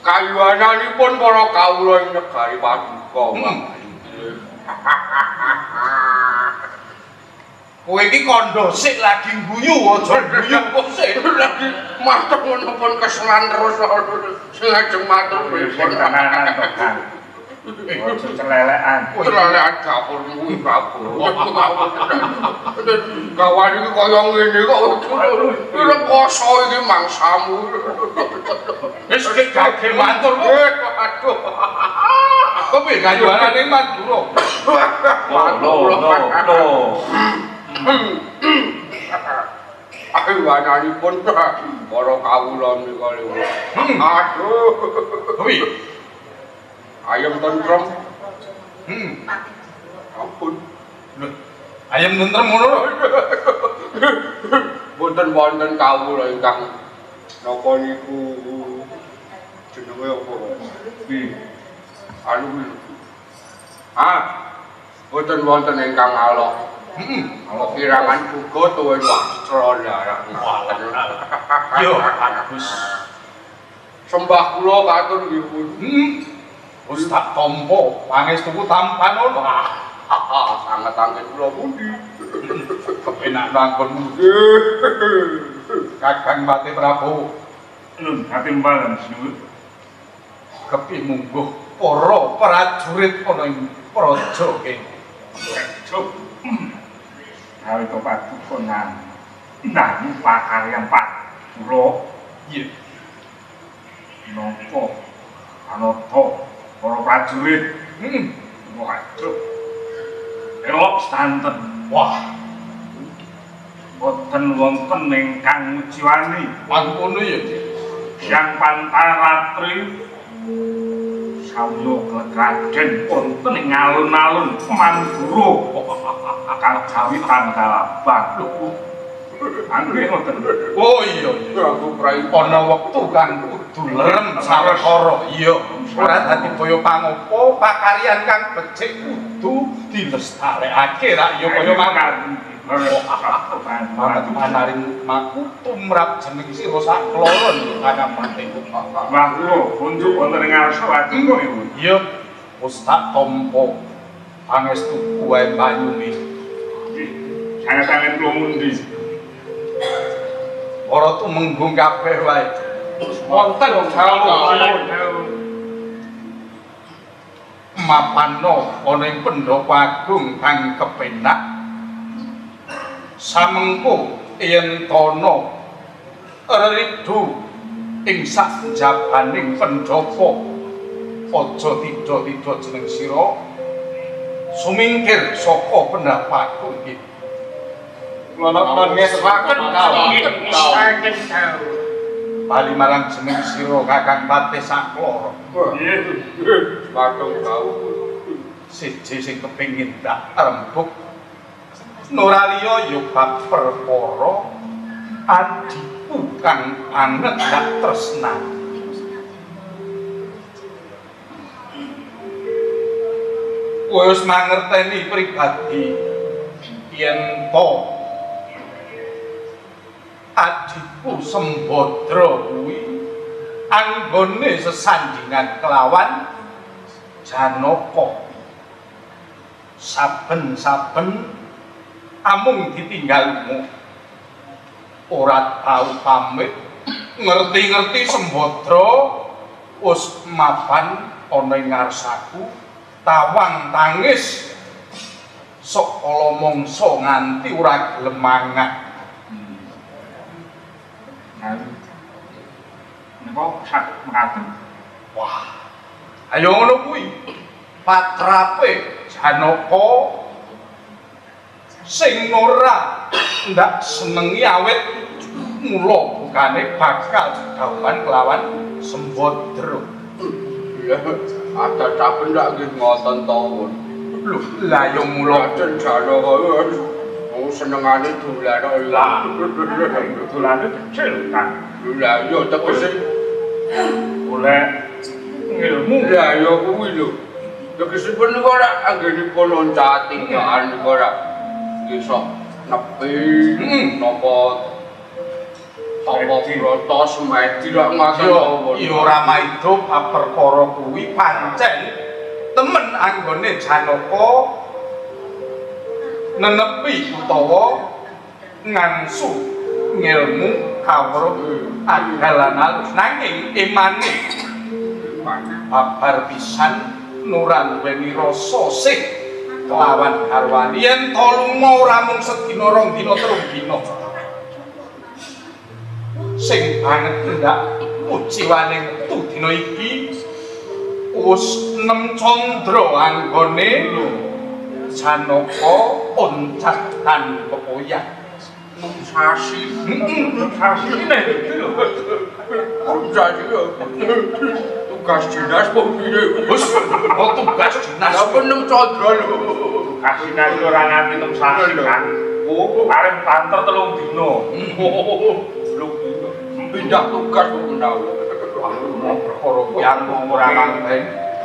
Kayuananipun para kawula ing negari Paduka. Kowe iki kandha sik lagi guyu aja guyu kok sik. Lagi matur ngono pun keselan terus sing ajeng matur pripun tenanan to Kang. Ojo celelekan. Celelekan dapur kuwi Prabu. Kawan iki kaya ngene kok rekoso iki mangsamu. Wis gage matur kok. Aduh. Kepiye kayuanane Madura? Loh. Kayuananipun para kawula menika lho. Aduh. Kepiye? Ayam tentrem. Ampun. Ayam tentrem ngono lho. Boten wonten kawula ingkang Napa niku jenenge apa? Anu boten wonten ingkang alok. Alok kirangan uga tuwin wastra ndarang. Yo bagus. Sembah kula katur nggih pun. Wis tak tampa pangestuku tampan ono. Sanget anggen kula pundi. Kepenak nanggonmu. Kakang Pati Prabu. Nun katimbalan sinuwun. Kepi mungguh para prajurit ana ing praja kene. Cuk. Gawe topat konan. Nang pakaryan Pak Dura. Iya. Napa anata para prajurit. Waduh. Elok santen. Wah, Boten wonten ingkang mujiwani. mangkono ya, Dik. Yang Pantaratri Samya Klekraden wonten ing alun-alun Mandura kagawitan kalabang. Angge ngoten. Oh iya, Aku prai ana wektu kang kudu lerem sawetara. Iya, ora dadi kaya pangapa pakaryan kang becik kudu dilestarekake ra ya kaya mangkat. Manaring maku tumrap jeneng sira sak kloron Kakang Pati. Wah kula kunjuk wonten ing ngarsa lajeng niku. Iya, wis tak tampa pangestu kuwe banyune. Sanget-sanget kula mundi. Para tumenggung kabeh wae. wonten Mapano ana ing Pendhapa Agung kang kepenak. Samengko yen tono ridu ing sak jabaning pendhapa aja tida-tida jeneng sira sumingkir saka Pendhapa Agung iki. Kula ngesraken Saken tahu. Bali marang jeneng sira Kakang Pati Sakloro. Patung kau. Siji sing kepengin tak rembug Nuraliya ya bab perkara adiku kang anget gak tresnan. Kowe wis mangerteni pribadi yen to adiku Sembadra kuwi anggone sesandingan kelawan Janaka. Saben-saben amung ditinggalmu ora tau pamit, ngerti-ngerti Sembadra wis mapan ana ing ngarsaku tawang tangis sok kala mangsa nganti ora gelem mangan. Napa sak mekaten? Wah, ayo ngono kuwi. Patrape Janaka sing ora ndak senengi awit mula bukane bakal didhawuhan kelawan Sembadra. Ya, ada capen ndak nggih ngoten to. Lho, lah yo mula Raden Janaka wong senengane dolan lah. Dolane kecil kan. Lah yo tegese Oleh ilmu lah yo kuwi lho. Tegesipun niku ora anggenipun loncati kan niku ora iso nepi napa broto semedi lak ngoten yo ora maido perkara kuwi pancen temen anggone Janaka nenepi utawa ngangsu ngilmu kawruh adalan alus nanging imane babar pisan nuran weni rasa sing kelawan garwane yen to lunga ora mung sedina rong dina telung dina sing banget ndak ujiwane metu dina iki wis 6 candra anggone Janaka oncat tan kepoyak sasi kasine jadi tugas dinas pemire wis tugas dinas apa 6 candra lho kasine ora nganti tem sasi kan. Oh, paling banter 3 dina. Lho, pindah tugas kok menawi. Mau perkara yang ora mangkeng.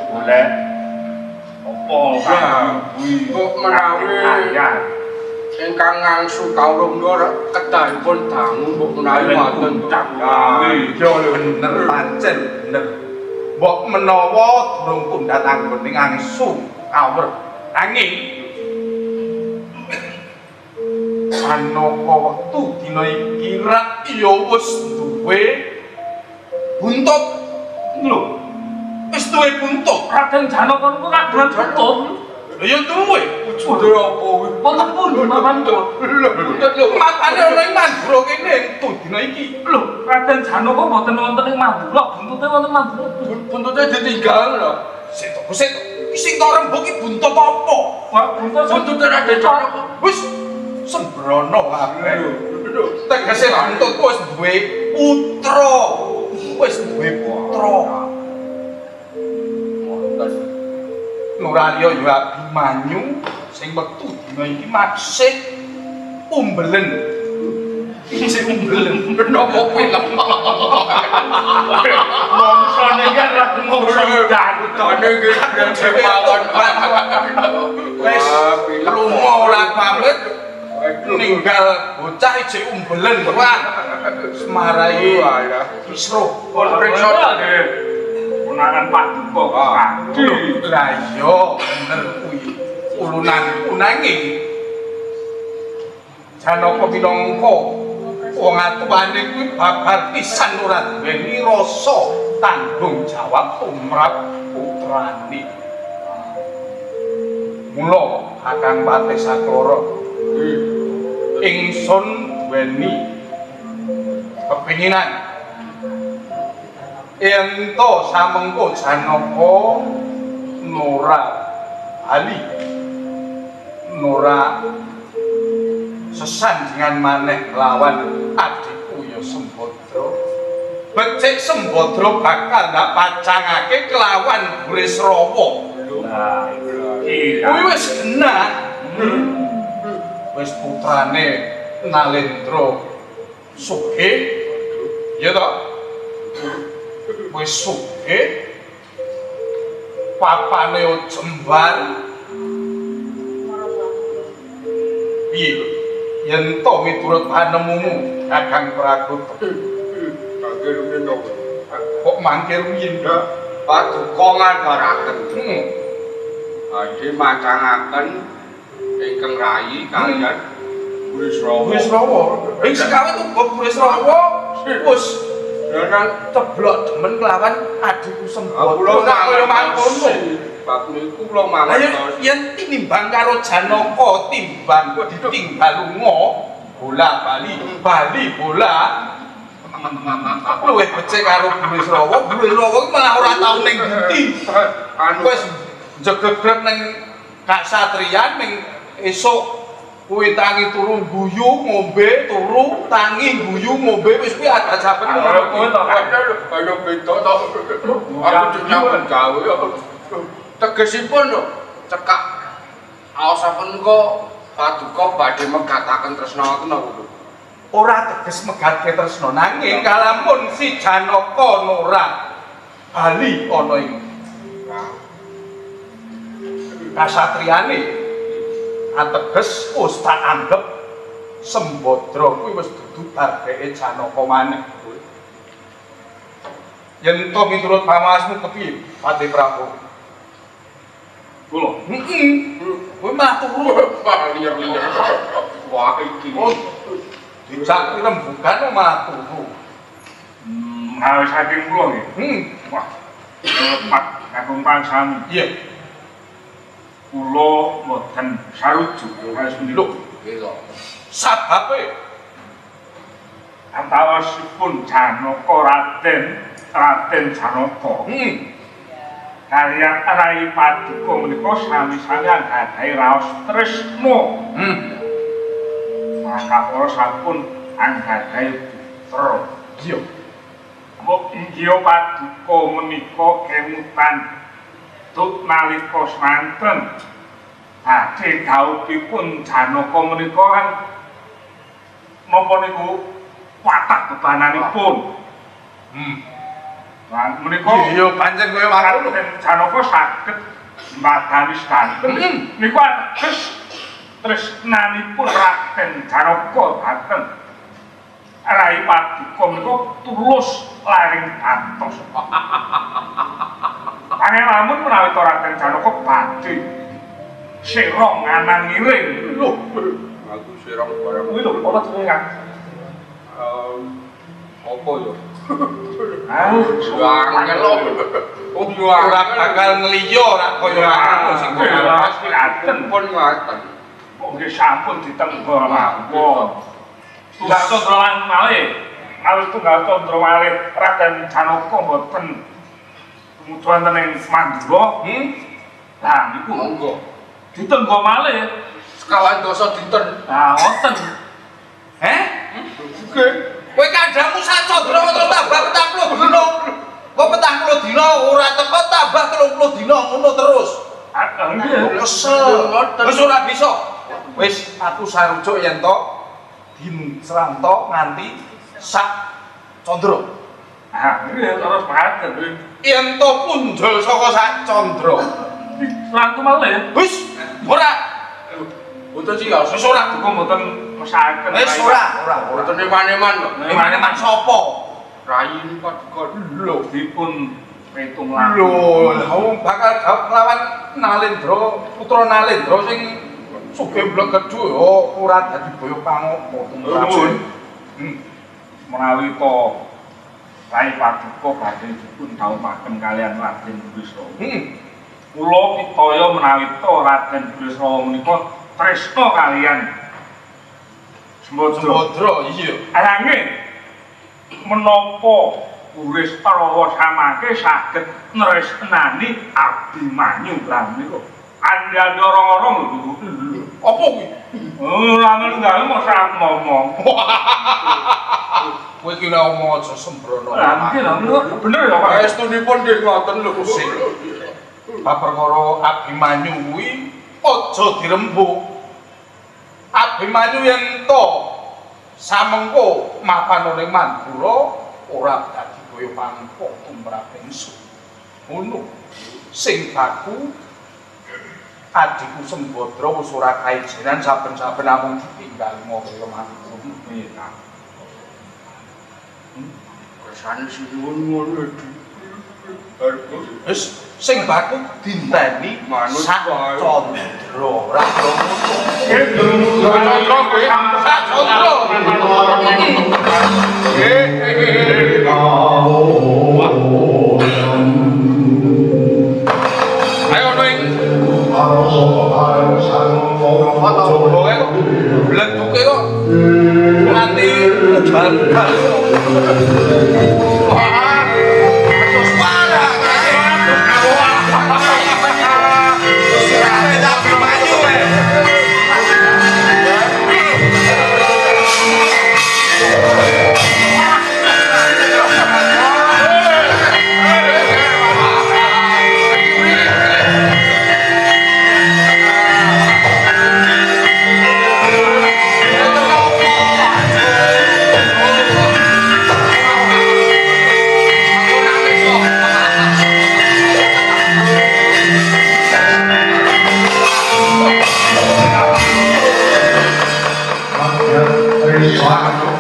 Boleh. Apa Kok menawi ingkang ngangsu kawruh ndara kedahipun dangu kok menawi wonten Yo bener pancen bener. Mbok menawa durung pundhat anggone ngangsu kawruh. Nanging Janaka wektu dina iki rak ya wis duwe buntut. Lho. Wis duwe buntut. Raden Janaka niku kagungan buntut. Ya duwe. Buntut apa kuwi? Wonten pundi mapan to? Lho, Matane ana ing Mandura kene entu dina iki. Lho, Raden Janaka mboten wonten ing Mandura, buntute wonten Mandura. buntutnya ditinggal lho. Sik to, sing tak rembug iki buntut apa? Wah, buntut Buntutnya Raden Janaka. Wis sembrono kabeh. Lho, Tegese buntut wis duwe putra. Wis duwe putra. Nuralya ya Abimanyu sing wektu dina iki maksih umbelen. Isih umbelen. napa kuwi lemah. mongsone kan raden mongso Dane iki dhewe mawon. Wis lunga ora pamit ninggal bocah isih umbelen. Wah, semarai kisruh. Periksa Unangan Pak Duko Aduh, lah iya bener kuwi. Ulunan nanging Janaka minangka wong atuwane kuwi babar pisan ora duweni rasa tanggung jawab tumrap putrane. Mula Kakang Patih Saklara ingsun duweni kepinginan ento samengko Janaka Nora Ali Nora sesandingan maneh lawan adikku ya Sembadra. Becik Sembadra bakal ndak pacangake kelawan Burisrawa. Nah, iki Kuwi wis genah. Wis putrane Nalendra sugih. Ya toh? Wis sugih. Papane jembar. Piye? Yen to miturut panemumu Kakang Pragoto. Kangge rumiyin to. Kok mangke rumiyin? Paduka ngandharaken. Badhe macangaken ingkang rayi kaliyan Burisrawa. Burisrawa. Ing sekawe tuku Burisrawa wis Nang ceblok demen kelawan adikku Sembadra. kula kaya mangkono. Bab niku kula Lah mangertos. yen tinimbang karo Janaka timbang ditinggal lunga bola-bali bola luwih becik karo Burisrawa. Burisrawa ki malah ora tau ning ndi. Wis jegegrek ning kasatriyan ning esuk kuwi tangi turu guyu ngombe turu tangi guyu ngombe wis kuwi ada jaben ngono kuwi to. Ayo beda to. Aku jenengan gawe. Tegesipun lho cekak aosaken kok paduka badhe megataken tresna ngoten lho. Ora teges megatke tresna nanging kalamun si Janaka Nora bali ana ing kasatriyane ateges wis tak anggep Sembadra kuwi wis dudu targeke Janaka maneh. Yen to miturut pamaasmu kepiye Patih Prabu? kula. Kuwi mah turu Liar-liar. Wah iki. dijak rembugan malah turu. Ngawe saking kula nggih. Wah. Pak Kakung Pansami. Iya. Kula mboten sarujuk kaliyan punika. Lho. Sababe Antawasipun Janaka Raden Janaka. Kaliyan Rai Paduka menika sami-sami anggadhahi raos tresna. Maka kula sampun anggadhahi putra. iya. Mbok inggih Paduka menika kemutan tut nalika semanten. Badhe gawuhipun Janaka menika kan napa niku watak bebananipun. Lan menika Iya pancen koyo mangkono. Raden Janaka saged mbadanistaken niku ateges tresnanipun Raden Janaka dhateng Rai Paduka menika tulus laring antos. Pangelamun menawi to Raden Janaka badhe sira nganan ngiring. Lho, aku sirang barang. Kuwi lho ora jenenge kan. Apa ya? Angel lho. Oh, yo Ora bakal ngeliyo ora koyo aku sing pasti aten pun ngaten. kok nggih sampun ditenggo mawon. Tunggal Candra malih. Malih tunggal Candra malih Raden Janaka mboten kemudian wonten ing Mandura. Lah niku Monggo. ditenggo malih. Sekalian dosa dinten. Nah, wonten. Heh? Nggih. Kowe kandamu sak Candra terus tambah 40 dina. Kok 40 dina ora teko tambah 30 dina ngono terus. Nggih. Kesel. Wis ora bisa. Wis aku sarujuk yen to din seranto nganti sak Candra. Ah, nggih terus paten. Yen to punjul saka sak Candra. Langkung malih. Wis ora. Boten sih ya. Wis ora. Kok mboten mesaken. Wis ora. Boten eman-eman kok. Emane man sapa? Rai ini Paduka. Lho dipun petung langkung. Lho, lha wong bakal lawan Nalendra, putra Nalendra sing sugih blegedu ya ora dadi boyo pangopo. Menawi to Rai Paduka badhe dipun dhawuhaken kalian Raden Burisrawa. Kula pitaya menawi to Raden Burisrawa menika tresna kalian Sembadra. Sembadra iya. Ananging menapa Burisrawa samangke saged nresnani Abimanyu lan niku anda dorong-dorong lho. Apa kuwi? Ora nggale mok sak ngomong. Kowe ki nek omong aja sembrono. Lah iki lho bener ya Pak. Estunipun nggih ngoten lho. Bab perkara Abimanyu kuwi aja dirembuk. Abimanyu yen to samengko mapan ning Mandura ora dadi kaya pangko tumrap ingsun. Ngono. Sing baku adikku Sembadra wis ora kaijenan saben-saben namung ditinggal kaya mangkono. Iya. Kersane sinuwun ngono iki. Wis sing baku dinteni Manut sak wae. Candra ora ngono. Sak Candra. Ayo ning Jowo kok blenduke kok nganti bal-bal. Wah, terus parah.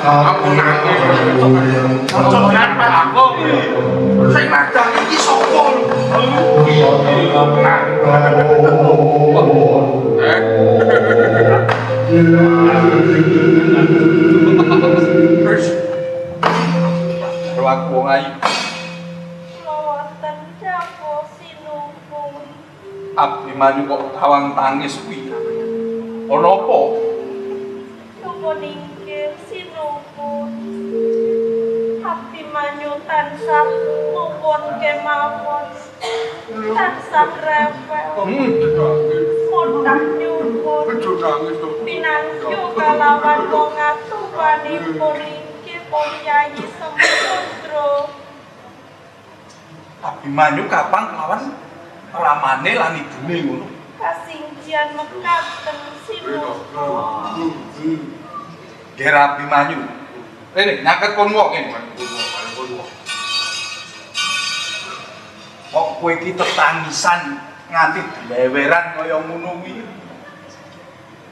Aku nangis. Cocokkan Pak aku. Sing madang iki sapa lho? Kelaku wong ayu. Lawatan jago sinupun Abimanyu kok tawang tangis kuwi. Ana apa? Nuwun inggih sinupun Abimanyu tansah nuwun kemawon tansah rewel mondhah nyuwun pinangyu kalawan wong atuwanipun inggih Yayi Sembadra. Abimanyu kapan lawan ramane lan ibune ngono. Kasinggihan mekaten sinupun Ger Abimanyu. Rene nyaket kon wong kene. kok kowe iki tetangisan nganti dileweran kaya ngono kuwi.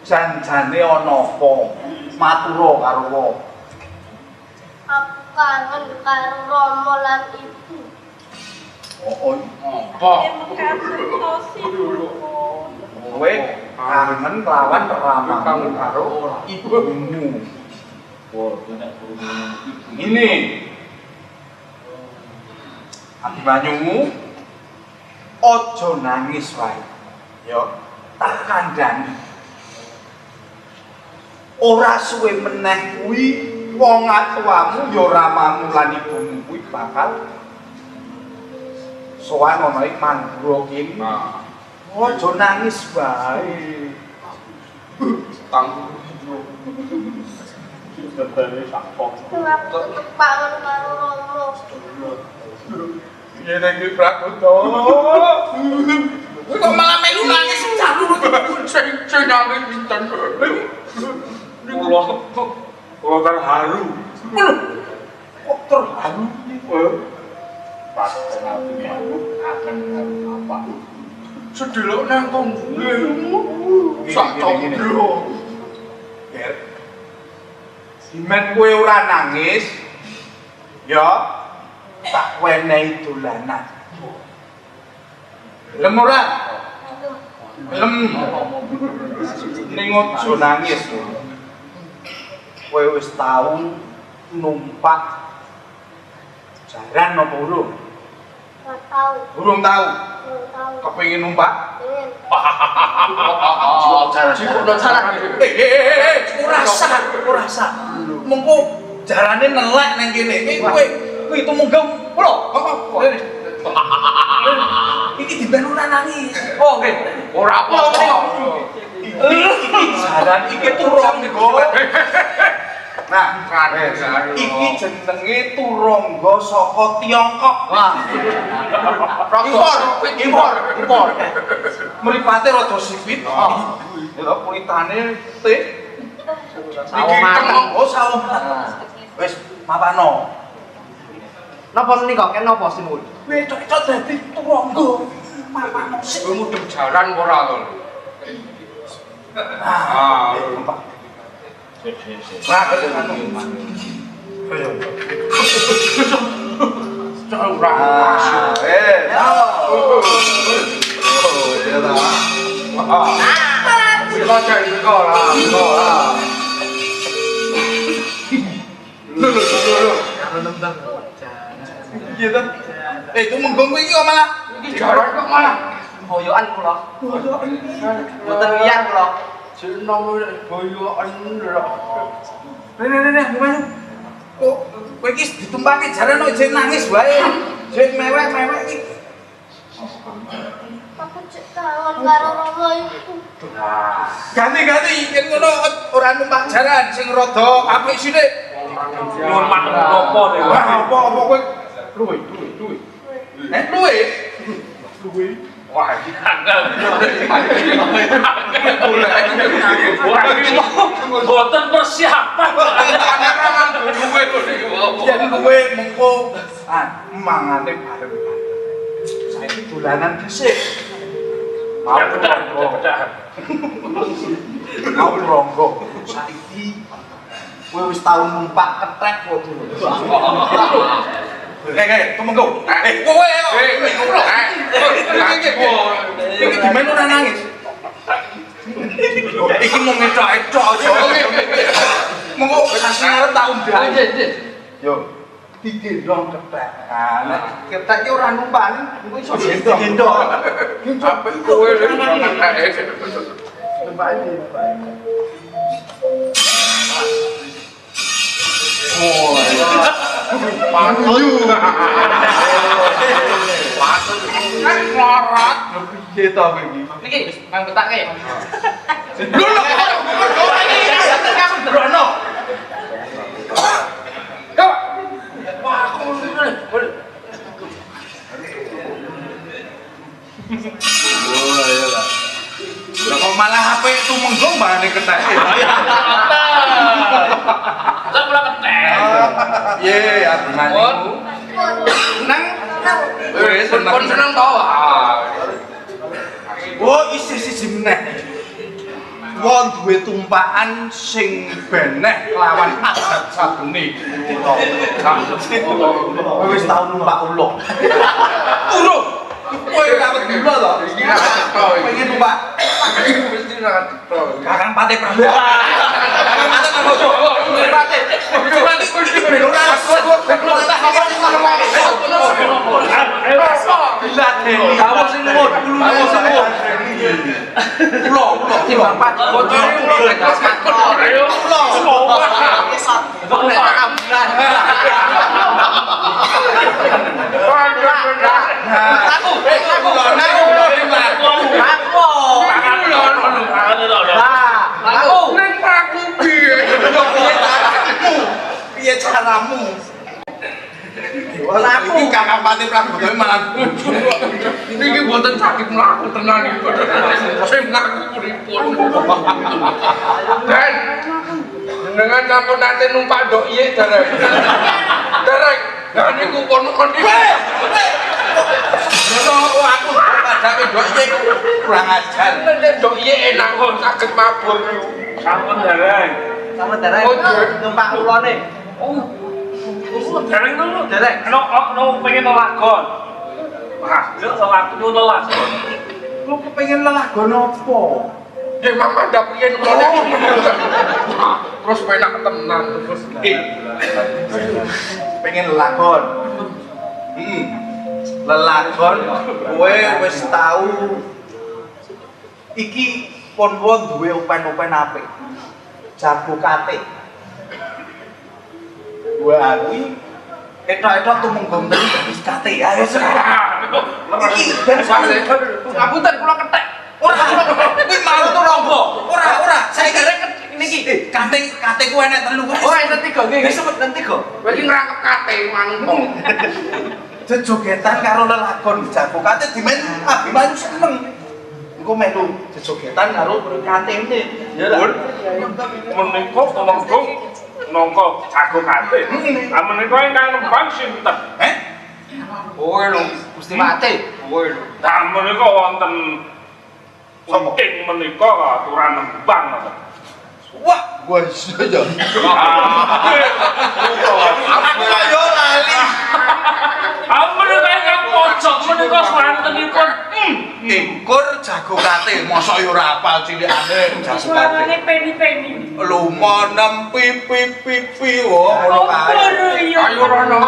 Janjane ana apa? Matura karo wong. Aku kangen karo Romo lan Ibu. Oh, Apa? kowe kangen lawan ramamu karo ibumu. Ini Abimanyu, ojo nangis wae. Ya, tak kandhani. Ora suwe meneh kuwi wong atuwamu ya ramamu lan ibumu kuwi bakal sowan ana ing Mandura kene. Ojo nangis wae. Tanggung. Aku tetep kangen karo Romo. Piye nek iki Prakoto? Kok malah melu nangis jalu Sing nangis pinten. Kula terharu. kok terharu Pas nanti aku akan apa? Sedelok nang tonggo. Sak tonggo. Ger. Dimen kowe ora nangis, ya tak wenehi dolanan. Gelem ora? Gelem. Ning ojo nangis. Kowe wis tau numpak jaran apa urung? Gak tahu. Urung tau. Belum tahu. Kepengin numpak? Pengen. Jikono jalan. Ora sah. Mengko jarane nelek nang kene. Kowe itu munggah lho. Iki diben ora nangis. Oh, nggih. Ora apa-apa. Jaran iki turangga. Nah, Kare-kare. iki jenenge turangga saka Tiongkok. Wah. Impor. Mripate rada sipit. Ya kulitane teh. Sawo mateng. Oh, sawo mateng. Wis mapano. Napa menika ken napa sinuwun? Wedok dadi turangga. Mapano sik. Kowe mudeng jalan ora to? Ah, Nah, Ora. Bila jadi sekolah. Iya toh? Itu menggong kowe iki kok malah Iki jalan kok malah. Hoyokan kula. Mboten liyan kula. Jeneng boyoan lho. Nih, gimana? Kok kowe iki ditumpaki jaran kok jek nangis wae. Jek mewek-mewek iki. Aku cek kangen karo Romo Ibu. Ganti-ganti yen ngono ora numpak jaran sing rada apik sithik. Hormat nopo niku? Wah, apa kowe luwe. Luwe? Wah, iki angel. Wah, iki boten persiapan. Yen kowe mengko mangane bareng. Saiki dolanan dhisik. Ya bedah. Mau ronggo. Saiki kowe wis tau numpak ketek kok dulu. Tumenggo. Kowe. Iki dimen ora nangis. Iki mau ngecok-ecok aja. Mengko kasih arep tak undang. Yo. Digendong ketek. Nek ketek ki ora numpani, engko iso digendong. Sampai kowe Panuyu. Kan melarat. Piye to kowe iki? Niki mang betake. Lho iki sederhana. Wah, aku boleh. Oh iya lah. Lah kok malah HP tumenggo mbane ketek. Saya pula ketek. Piye artine? Nang wis kon seneng to. Oh, isi meneh. Wong duwe tumpakan sing beneh lawan adat sabeni. Wis tau numpak ulo. Urung. Kowe ora wedi to? Iki ra cetha. Pengen numpak Mesti ra cetha. Kakang Pate Prabu. Kakang Pate Prabu. Pate. Pate kuwi ora. Kamu sing nuwun, kamu sing nuwun. Ulo. Timbang Pak bocor ulo tegas kakon. Ulo. Kok nek ambulan. Piye caramu? Iki Kakang Pati Prabu malah Niki mboten sakit mlaku tenan iki. Sing mlaku pripun. Dan dengan sampun nate numpak ndok iye derek. Derek. Lah niku kon iki. Lho aku padake ndok iye kurang ajar. Nek ndok iye enak kok saged mabur. Sampun dereng. Sama dereng numpak ulone. Dereng dulu. Dereng. No pengen lelagon. Wah, yo aku lelagon. Lu kepengin lelagon apa? Ya mama ndak priyen ulone. Terus penak tenan terus. Pengen lelagon. Lelagon kowe wis tau iki pon wong duwe upen-upen apik. Jago kate. Wah, kuwi etok-etok tumunggung telu wis kate. Ayo iki ben sampe Ngapunten kula ketek. ora kuwi mau to rombo. Ora saya garek niki kate ku enek telu. Oh, enten 3 nggih. Wis sebut enten 3. Kowe iki ngrangkep kate manungsa. Jejogetan karo lelagon jago kate dimen Abimanyu seneng. Engko melu jejogetan karo katene. Ya lah. Menika tumenggung nangka jago kate. Ah menika ingkang nembang sinten? Kowe lho, Gusti Pati. kowe lho. Lah menika wonten saking menika aturan nembang ngoten. Wah, gua iso ya. Aku yo lali. Menika ingkang pojok menika swantenipun. Ingkur jago kate, mosok yo ora apal cilikane jago kate. Suarane peni-peni. Lumo nem pipi ngono kae. Ayo rono.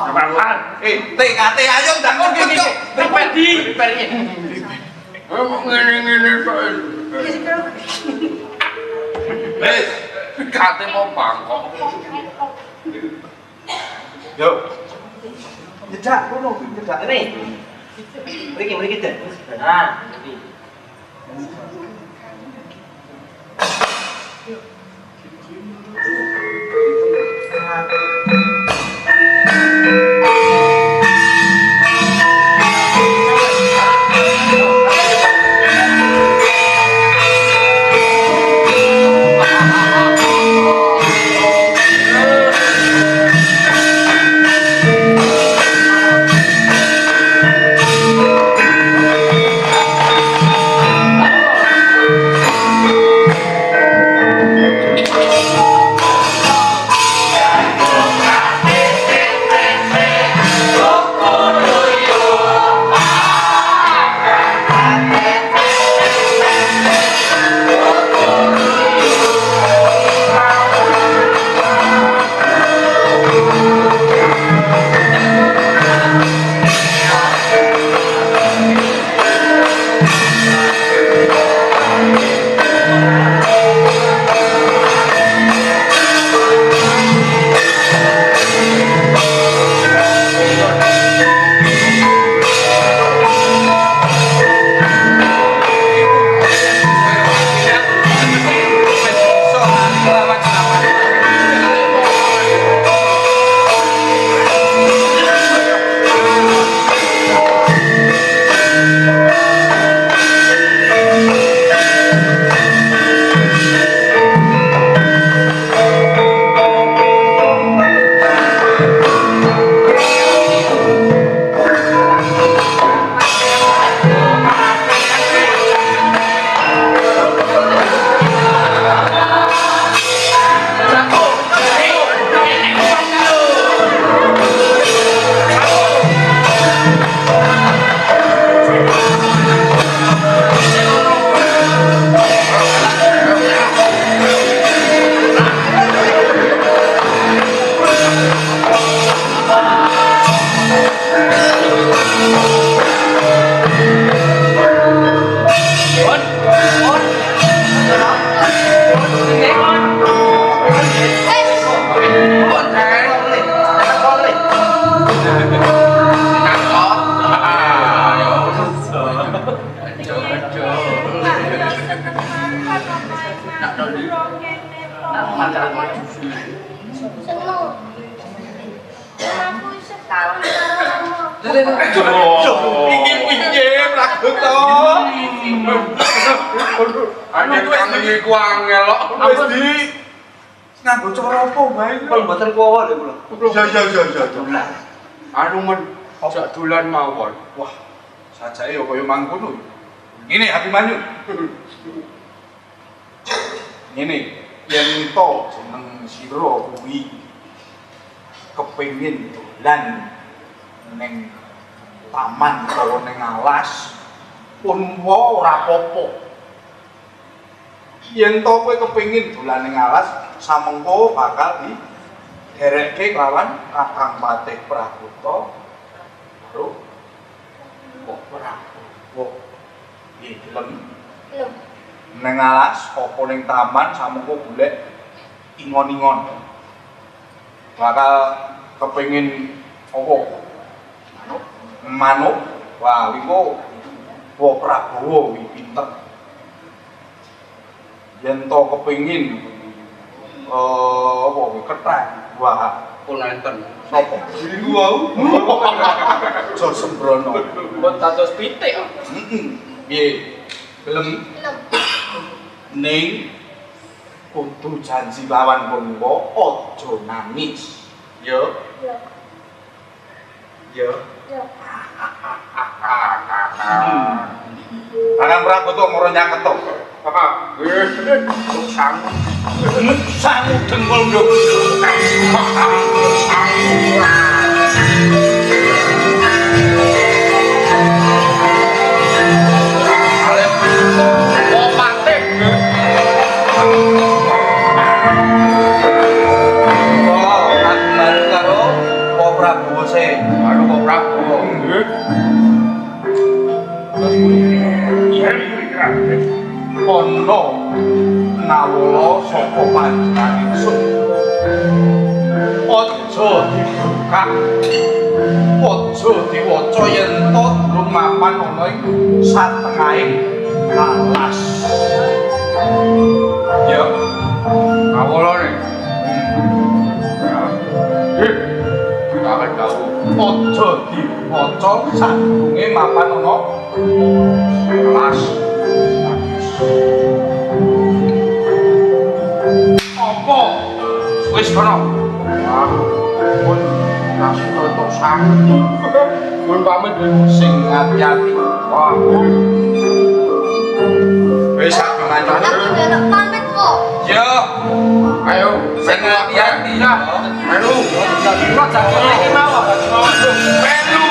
Sabaran. TKT ayo ndang ngerti kok. Pedi. Ngene-ngene tok. Wis, Kate mau bangkok. yo. Jedak ngono, jedak ini. Mriki Den. Nah, iki. Iki piye lagu to? Ane kangen iku angel kok. Wis di nganggo cara apa bae? Kalau mboten kuwo lho kula. Ya. Anu men jak dolan mawon. Wah, sajake ya kaya mangkono. Ngene Abi Manyu. Ngene, yen to jeneng sira kuwi kepengin dolan ning taman utawa ning alas pun wae ora apa-apa. Yen to kowe kepengin dolan ning alas samengko bakal diderekke lawan Kakang Patih Prakuta karo kok Prabowo. Piye gelem? Belum. Neng alas apa ning taman samengko golek ingon-ingon. Bakal kepengin apa? Manuk. Wah, iku Pak Prabowo iki pinter. Yen to kepengin apa kuwi kethek. Wah, Pun enten. sapa? Iku wau. Jo sembrono. Mbon dados pitik. Heeh. Piye? Gelem? Belum. Ning kudu janji lawan wong aja nangis. Yo, Belum. yo. Belum. Kakang Prakoto moro nyaket to. Wis sang. Sangu dengkul nduk. Wong patih. Oh, aku baru karo Pak Prabowo se. Anu kok Prabowo. Kono nawala saka panjenengan ingsun. Aja dibuka. Aja diwaca yen to durung mapan ana ing satengahing alas. Ya, Awalane. Kakek tahu. aja diwaca sadurunge mapan ana alas. Apa? Wis kono. Pun langsung tutup sang. Pun pamit Sing hati-hati. Wah, Wis Abi Manyu. Aku belok pamit kok. Yo, ayo sing hati-hati ya. Ayo. Kok jane iki mawon. Melu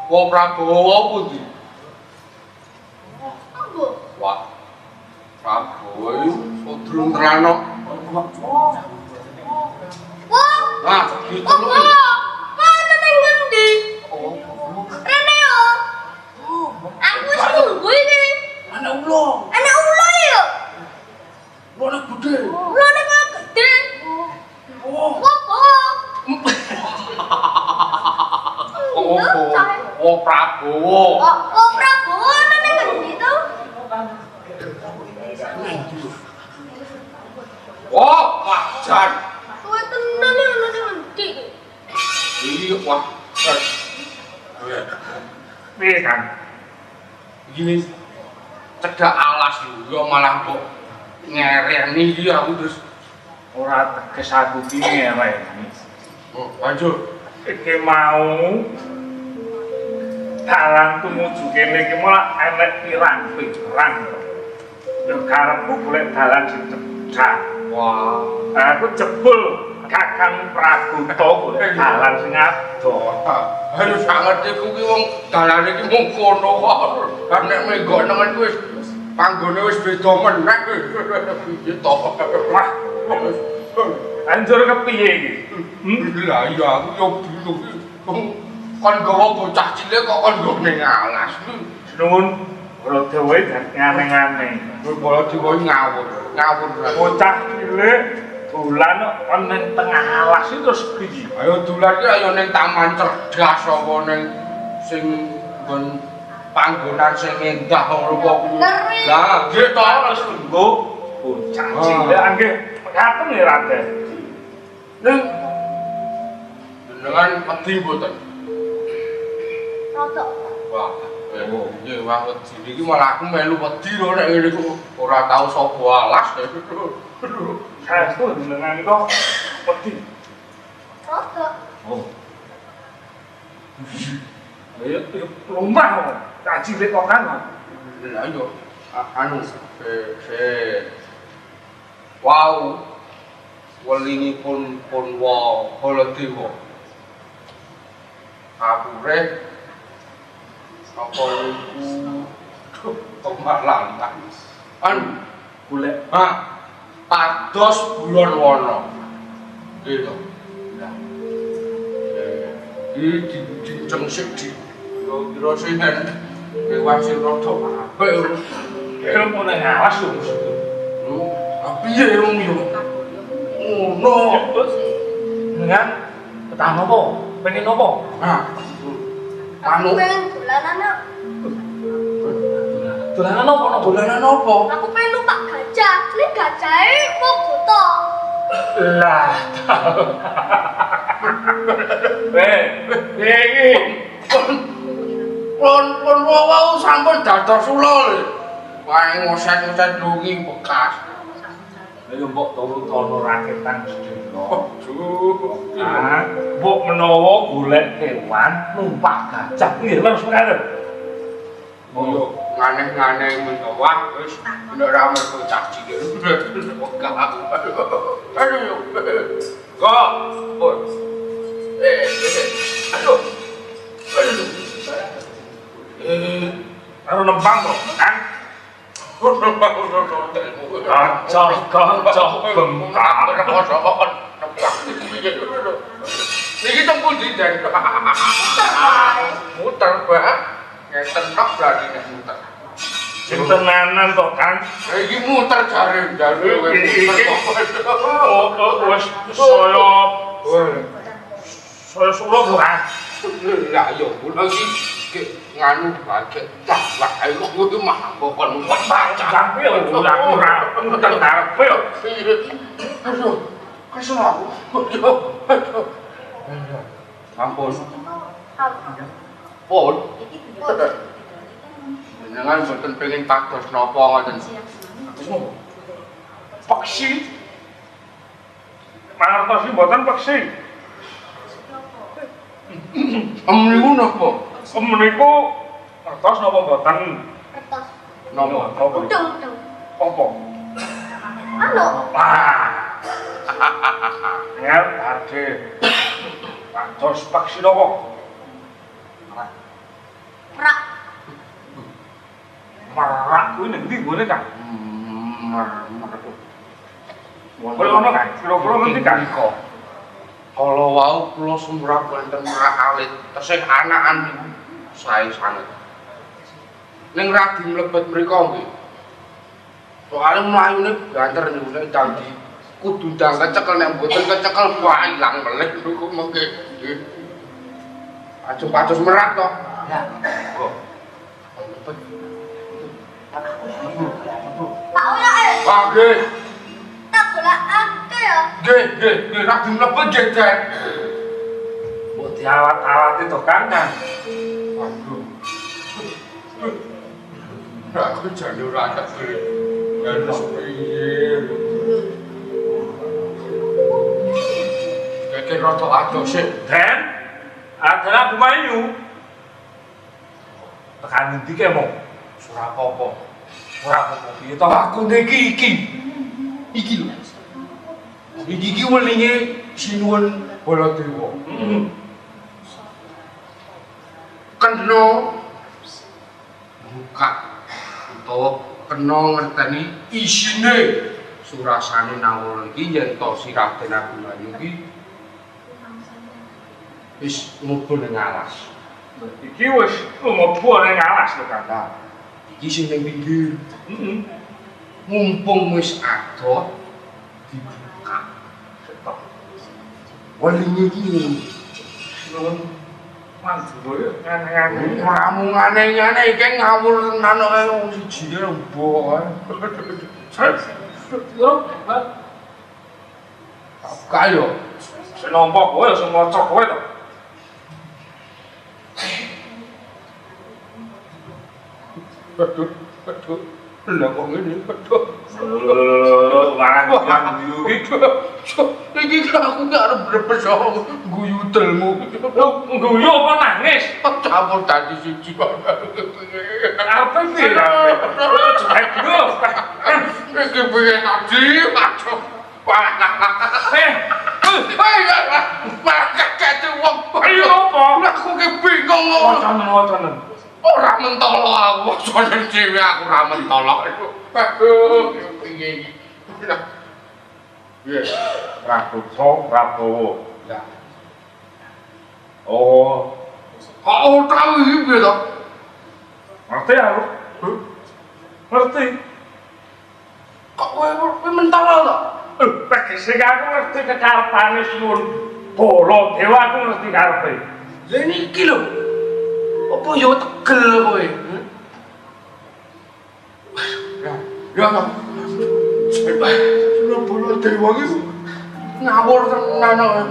Wong Prabowo pundi? Apa? Wah. Prabowo iku durung terano. Wah. Nah, gitu Apa? lho. Mana nang ngendi? Rene yo. Aku wis nunggu iki. Ana ulo. Anak ulo yo. Ulo gede. Ulone kok gede. Oh. Apa? Wong Prabowo. Oh, Prabowo nang ngendi to? Oh, wajar. Kowe tenan yo nang ngendi iki? Iya, wah. Piye kan? Gini cedak alas yo malah kok ngereni iki aku terus Ora teges aku ki ngereni. oh, lanjut. iki mau dalan tumuju kene iki malah enek pirang-pirang. Yo karepku golek dalan sing cedhak. Wah, Aku jebul Kakang Praguta golek dalan sing adoh. harus sangat iku ki wong dalane iki mung kono kok. Kan nek menggo nengen wis panggone wis beda meneh. Piye to? Wah, anjur kepiye iki? Lah iya aku yo bingung. Kon gawa bocah cilik kok kon nggo ning alas. Nuwun Baladewa ngane-ngane. Baladewa ngawur. Ngawur. Bocah cilik dolan ning tengah alas itu terus piye? Ayo dolan ki ayo ning taman cerdas apa ning sing nggon panggonan sing endah ngono kok. Lah, nggih to Terus nggo bocah cilik nggih ngaten ya Raden. ning dengan wedi mboten. Rotok. Wah, nggih wah wedi iki malah aku melu wedi lho nek ngene iku ora tau sapa alas. Saestu dengan kok wedi. Rotok. Oh. Ayo lumrah kok. Tak cilik kok kan. Lah iya, anu wow. Welinipun Punwa Baladewa. Kapure apa iku kemalan. Golek Pados Bulan Wana. Gitu. Nah. Iki dijeng sik di kira sinen kewan sing rada apik. ilmu nang alas yo mesti. Piye wong yo? Ngono. Dengan petang apa? Pengen apa? Anu Aku pengen dolanan. Dolanan apa? dolanan apa? Aku pengen numpak gajah. Ini gajahnya mau buta. Lah. Iki Pun wau sampun dados ula lho. Wae ngoset-ngoset lungi bekas. ayo mbok turu tono raketan sedina. Aduh. Mbok menawa golek kewan numpak gajah nggih terus mekaten. Yo nganeh-nganeh menawa wis nek ra mergo cah cilik. Wegah aku. Aduh. Kok. Aduh. Karo nembang kok, kan? Kacah bengkak. Iki tempu ndi dan muter bae. Ngeten tok berarti nek muter. Sing tenanan to, Kang. Iki muter jare jare Wes saya suruh bukan. Lah yo kula iki nganu bae tak wae kok kudu mah kon baca. Sampai aku ora tentang yo. Aduh, kesel aku. Ampun. Pun. Jangan mboten pengen pados napa ngoten. Paksi. Mangertosi mboten paksi. Niku napa? Meniku ngertos napa mboten? Kertas. Napa? Udang. Apa? Anu. Wah. Ya, ade. Pados paksi napa? Merak. Merak kuwi ning ndi gone, Kang? Wonten ono Kang, kira-kira ngendi Kang? Kalau wau kula sumrap wonten merak alit, tesih anakan niku sae sanget. Ning radi mlebet mriku nggih. Soale mlayune banter niku nek dadi kudu ndang kecekel nek mboten kecekel wae ilang melih niku mengke nggih. Ajeng-ajeng merak to. Ya. Kok. Tak ora Wah, nggih. tak golekake ya. Nggih, radi mlebet nggih, Den. Mbok diawat-awati to Kang. Waduh. Aku jane ora ngerti. Harus piye? Keke rada adoh sik. Den, Abu Mayu. Tekan ngendi ke mong? Ora apa-apa. Ora apa-apa piye to? Aku iki. Iki lho. Iki welinge sinuwun Baladewa. Kena buka utawa kena ngerteni isine surasane nawala iki yen to si Raden Abimanyu iki wis mlebu ning alas. Iki wis mlebu ning alas lho Kang. Iki sing ning pinggir. Mumpung wis adot dibuka. Setok. Welinge iki Nuwun mandura ya ngene-ngene. ora mung aneh-aneh iki ngawur tenan kok wong siji mbok ae. Kayo Sing nampa kowe sing maca kowe to. Aduh. Lah kok ngene aduh. Larang Iki aku gak arep brebes guyu telmu. guyu apa nangis? Campur tadi siji kok. Apa piye? Cepet lho. Iki piye tadi? Aduh. Malah kaget wong. Ayo apa? Aku ki bingung kok. Wacanen. Ora mentolo aku, soalnya dhewe aku ora mentolo. Aduh, piye iki? Iya, Prabowo. ya. Oh, Kok tahu iki piye to? ngerti aku. Ngerti. Kok kowe mentolo to? Tegese aku ngerti kekarepane Suwun Baladewa aku ngerti karepe. Lah niki lho. Apa yo tegel kowe? Ya. Sudah Baladewa iki ngawur tenan.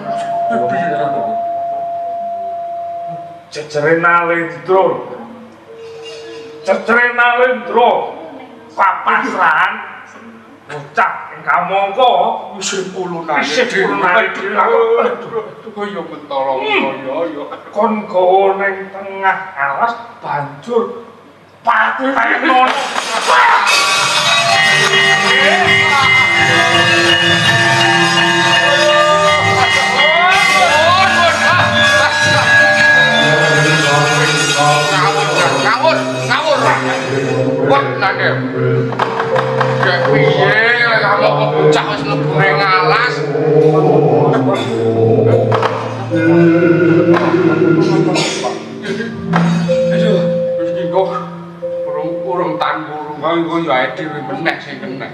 Jejere Nalendra. Papasrahan bocah ing kamangka Isih kulunane dhewe. Kaya mentolo kaya. Kon gawa ning tengah alas banjur pateno. Ngawur. Wah, nane. Kayak piye kamu kok bocah wis mlebu ning alas. Aduh, wis iki kok urung tangguru kok yo ae dhewe meneh sing kena.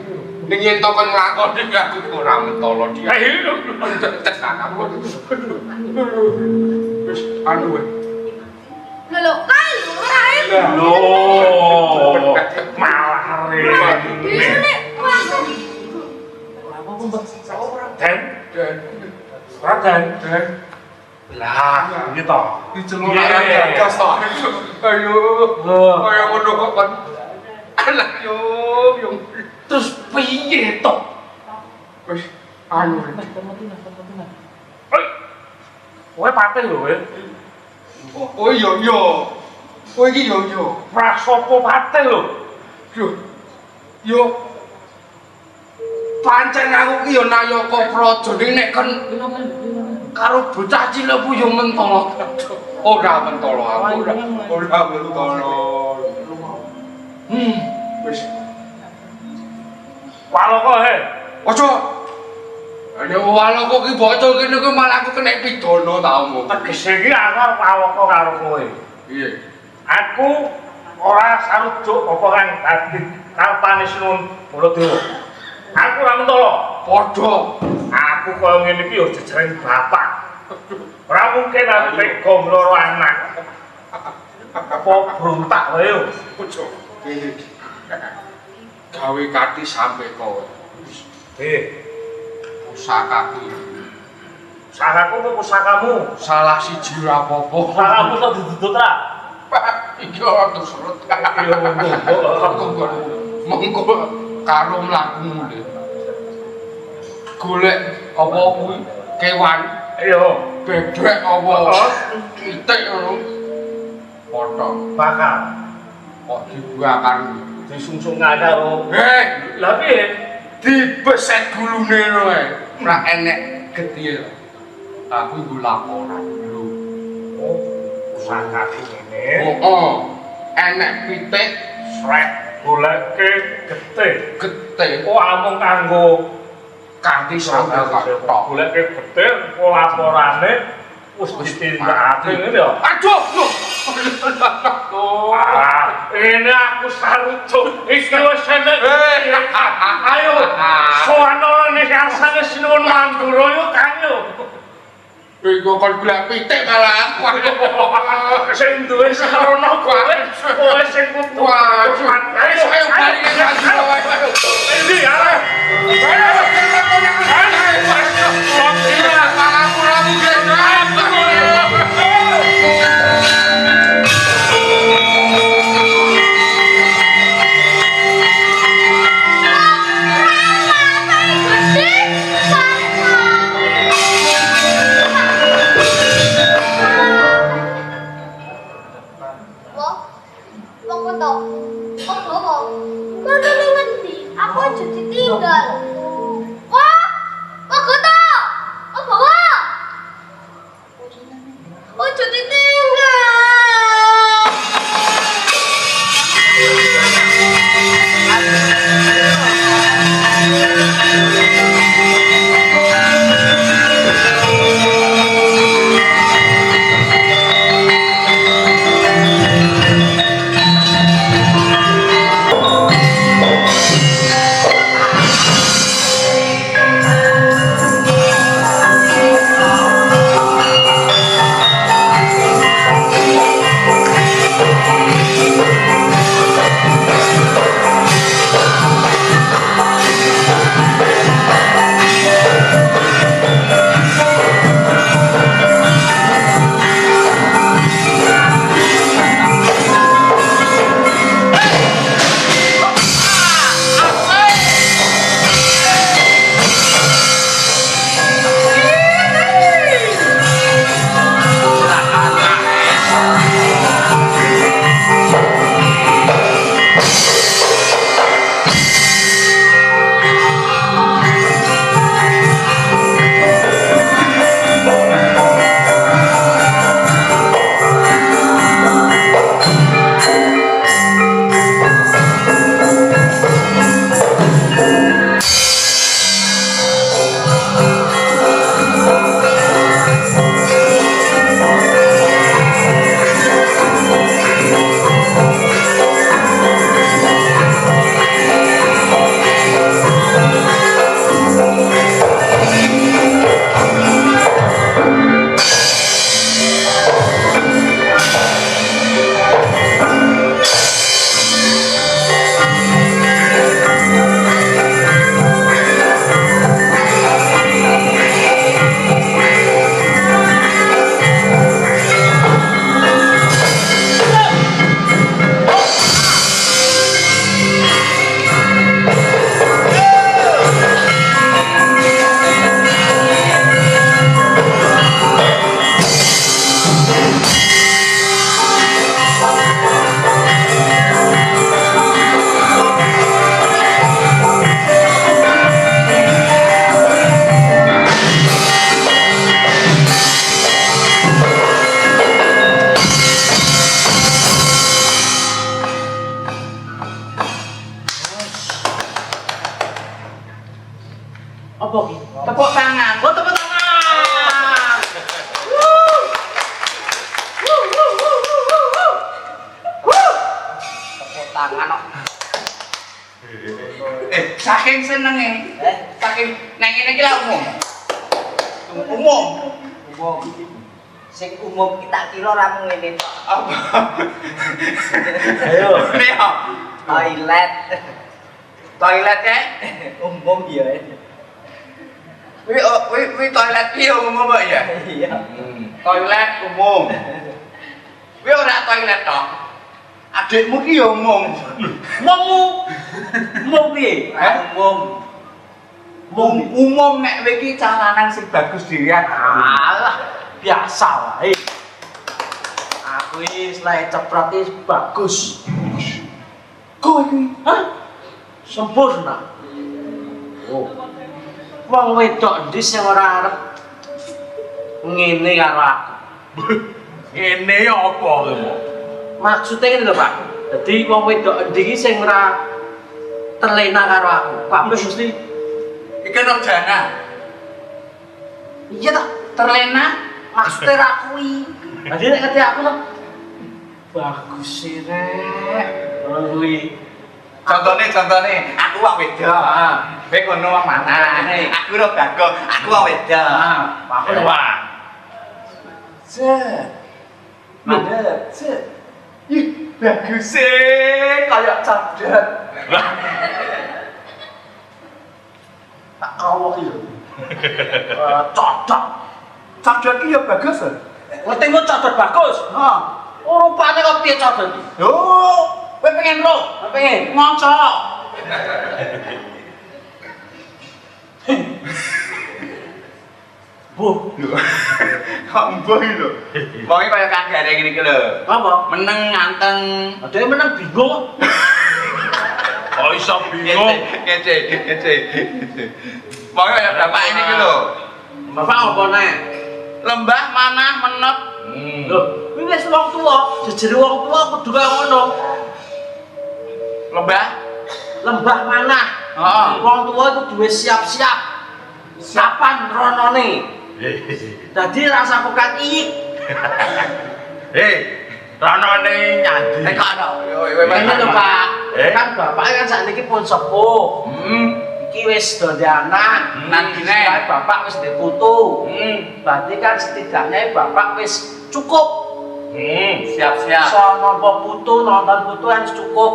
Ning yen to kon nglakoni aku ora mentolo dia. Tenan aku. Wis anu wae. Lho, kayu ora enak. Lho, malah Ini Den, Raden. Lah, iki to. Diceluk aja gas to. Ayo. Kaya ngono kok kon. Alah yo. Terus piye to? Wis anu. Kowe patih lho, kowe. Oh iya. Kowe iki yo. Prasopo patih lho. Yo. Pancen aku ki yo nayaka praja ning nek kon karo bocah cilik ku yo mentolo. Ora mentolo aku. Ora mentolo. Wis. Waloko he. Aja. Nek waloko ki bocah kene ku malah aku kena pidana ta omong. Tegese iki aku arep waloko karo kowe. Piye? Aku ora sarujuk apa kang dadi karepane Suwun Baladewa. Aku ora mentolo. Padha. Aku kaya ngene iki yo jejeren bapak. Ora mungkin aku tega mloro anak. Apa berontak wae yo. Ojo. Kene. Gawe kati sampe kowe. Pusakaku. Pusakaku apa pusakamu? Salah siji ora apa-apa. Pusakamu kok didudut ra? Iki ora terserut. Monggo karo mlakumu le. Golek apa kuwi kewan, Iya. bebek apa pitik ngono. Potong. Bakal. Kok dibuakan. Disungsung karo. Lah piye? Dibeset gulune wae. Ora enek getih. Aku iku laporan lho. Oh, sangat ngene. Oh, enek pitik srek goleke getih. getih Oh amung kanggo kanthi sambel tok. goleke getih kok laporane wis ditindakake ngene ya. Aduh, lho. Ini aku sarujuk iki wis enek. Ayo sono nek asane sinuwun mandura yo Kang yo. Iku kon golek pitik malah aku. Sing duwe sarono kowe kowe sing kudu. Ayo bali ayo. Ini arep. Aku aja ditinggal. Wah, kok goto? Oh, bawa. Ojo ditinggal. Apa ki? Tepuk tangan. Oh, tepuk tangan. Tepuk tangan kok. Saking senenge. Saking nang ngene iki lah umum. Umum. Umum. Sing umum kita kira ra mung ngene tok. Apa? Ayo. Leo. Toilet. Toilet ya? Umum ya. Wi toilet piye umum apa ya? Iya. Toilet umum. Wi ora toilet tok. Adikmu ki ya umum. Umum piye? Umum. Umum nek kowe iki cah lanang sing bagus dhewean. Alah, biasa wae. Wis lek ceprot iki bagus. Kok iki? Hah? Sempurna. Oh. Wong wedok ndi sing ora arep ngene karo aku. Ngene ya apa kowe? Maksudnya ngene lho, Pak. Dadi wong wedok ndi iki sing ora terlena karo aku. Kabeh mesti Iki ono jana. iya ta, terlena maksudnya ra kuwi. Dadi nek ngerti aku lho. Bagus sih, Rek. Kuwi. Contone, aku wong wedok. Kowe kono wong mana? Aku ora bagus, aku wong wedok. Aku lho, Pak. Mandek. Ih, bagus sih, kayak cadet. Tak kawok iki lho. Cocok. Cadet iki ya bagus. Ngerti mu cocok bagus? Heeh. Rupane kok piye cocok iki? Yo, kowe pengen ro? Pengen. Ngocok. Bu, Kok mbuh iki lho. Wonge kaya kagare ngene iki lho. apa? Meneng nganteng. Dhewe meneng bingung. Oh iso bingung. Kece. Wonge kaya bapak ini iki lho. Bapak apa nek? Lembah manah menep. Lho, kuwi wis wong tuwa, jejere wong tuwa kudu kaya ngono. Lembah. Lembah manah. Heeh. Wong tuwa itu duwe siap-siap. Siapan ronone. Dadi rasa kokan iki. Ranane nyandi. Kok ana? Ini lho, Pak. Eh? Kan bapak kan sakniki pun sepuh. Iki wis dadi anak. Nandine. Istilahnya bapak wis duwe putu. Hmm. Berarti kan setidaknya bapak wis cukup. Siap-siap. Iso nampa putu, nonton putu kan cukup.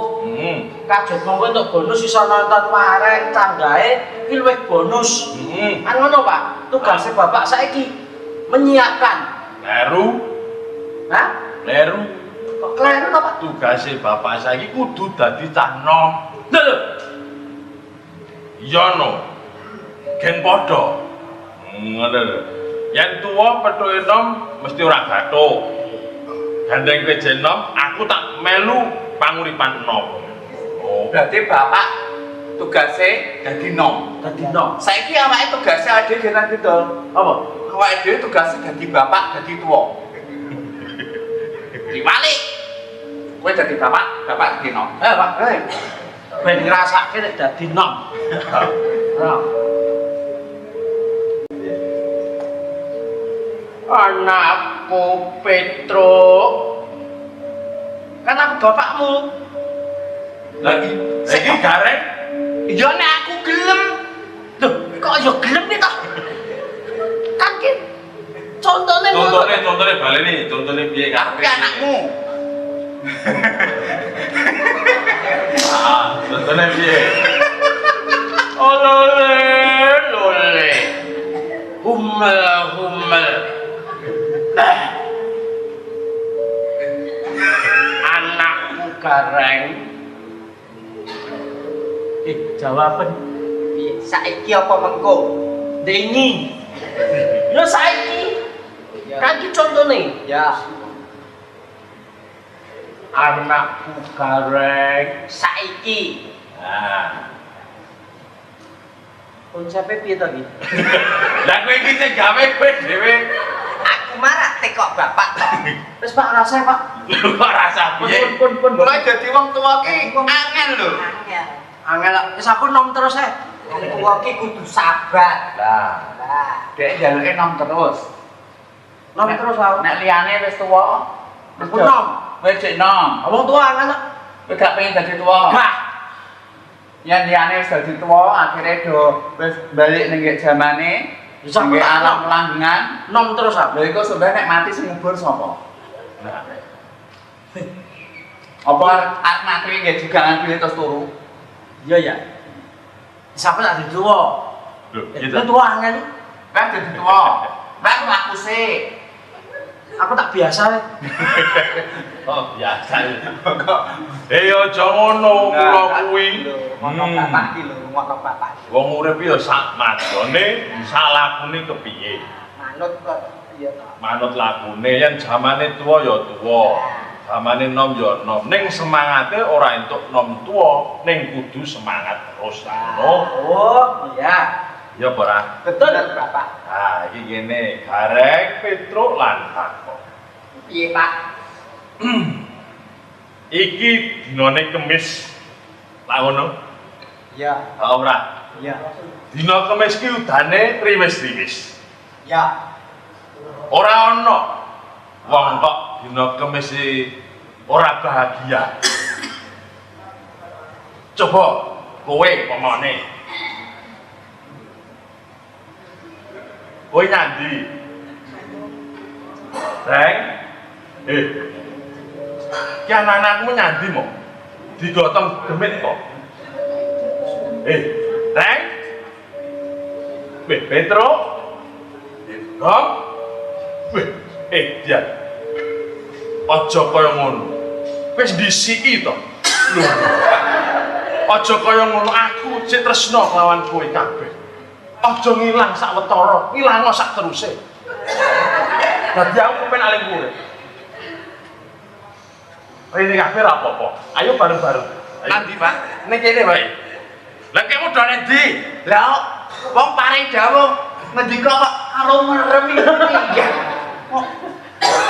Kajet monggo untuk bonus iso nonton mareng tanggae iki luwih bonus. Kan ngono, Pak. Tugasnya bapak saiki menyiapkan. Leru. Hah? Leru. Kok kleru to, Pak? Tugase bapak saiki kudu dadi cah nom. Lho. Iya no. Gen padha. Ngono lho. Yen tuwa pethuke nom mesti ora gathuk. Gandeng kowe jenom, aku tak melu panguripan nom. Oh, Berarti bapak tugasnya dadi nom. Dadi no. Saiki awake tugasnya ade genan gitu. Apa? Awake dhewe tugasnya dadi bapak, dadi tuwa. Dibalik. Kowe dadi bapak, bapak dadi nom. Pak. Ben ngrasake nek dadi nom. Ora. Anakku Petruk. Kan aku bapakmu. lagi gareng. Ya nek aku gelem. Loh, kok ya gelem nih toh? Kan ki contone Contohnya baleni, contohnya piye Aku ki anakmu. Contohnya piye? Lole. Humel. Anakku gareng. Jawaban saiki apa mengko? Dengi. Ya saiki. Kan ki contone. Ya. Anakku gareng saiki. Nah, Konsepnya piye to iki? lah kowe iki sing gawe kowe dhewe. Aku marah tekok bapak to. Wis Pak rasa Pak. Kok rasa piye? Pun. Mulai dadi wong tuwa ki angel lho. Angel wis aku nom terus e. Wong tuwa ki kudu sabar. Lah, dhek jaluke nom terus. Nom terus aku. Nek liyane wis tuwa, Aku nom. wis dhek nom. Wong tuwa angel. Kowe gak pengen dadi tuwa. Gak. Yang liyane wis dadi tuwa, akhire do wis balik ning jamane. Bisa Nggih tak alam langgangan. nom terus aku. Lha iku sebenarnya nek mati sing ngubur sapa? Apa arep mati nggih jugangan pilih terus turu? Iya ya. Siapa tak dadi tuwa? Loh, Itu gitu. tuwa angel. Kan dadi tuwa. Lah laku sih. Aku tak biasa. Oh, biasa. Aja ngono kula kuwi. Ngono bapak iki lho, ngono bapak. Wong urip ya sak madone, sak lakune kepiye. Manut kok. Iya ta. Manut lagune yen jamane tuwa ya tuwa. Zamane nom ya nom. Ning semangate ora entuk nom tuwa, ning kudu semangat terus. Ngono. Oh, iya. Ya apa ora? Betul, Bapak. Ah, iki kene Gareng, Petruk lan Tako. Piye, Pak? Iki dinane Kemis. Lah ngono. Iya. Ora. Iya. Dina Kemis ki udane riwis-riwis. Ya. Ora ana wong kok dina Kemis ora bahagia. Coba kowe pamane. Kowe nyandi. Reng. Ki anak-anakmu nyandi mo. Digotong gemit kok. Reng. Petro. Gong. Dian. Aja kaya ngono. Wis disiki to. Lho. Aja kaya ngono, aku sik tresna kelawan kowe kabeh. Aja ngilang sawetara, ngilango sak teruse. Dadi aku kepen aling kowe. Rene kabeh ra apa-apa. Ayo bareng-bareng. Nanti, Pak. Ning kene wae. Lah kek modal endi? Lah, wong paring dawuh ngendika kok karo merem iki.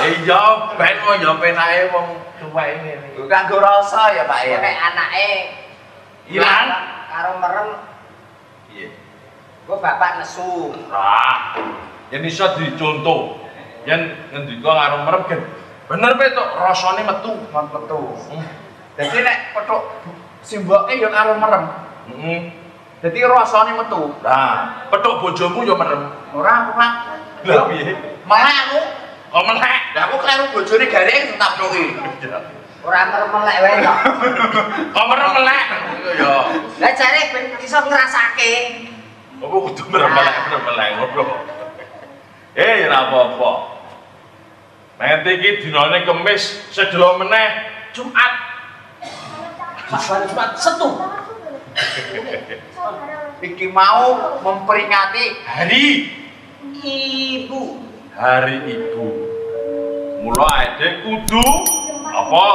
Iya, ben mau yo penake wong tuwek ngene. Kanggo rasa ya, Pak ya. Nek anake Ilang. karo merem, Piye? gua bapak nesu. Ah, yen iso dicontoh. Yen ngendika karo merem gen bener pe tok rasane metu. Metu. Dadi nek petuk simboke ya karo merem. Heeh. Dadi rasane metu. Lah, petuk bojomu yo merem. Ora, Pak. Lah piye? Malah aku, Kok melek? lah aku kleru bojone Gareng tetap doki. Ora merem-melek wae kok. Kok merem melek? Yo. Lah jare ben iso ngrasake. Apa kudu merem melek ngono. Ora apa-apa. Nanti iki dinane Kemis, sedelo meneh Jumat. Sabar Jumat Setu. Iki mau memperingati Hari Ibu. Hari Ibu. Mula adek kudu apa?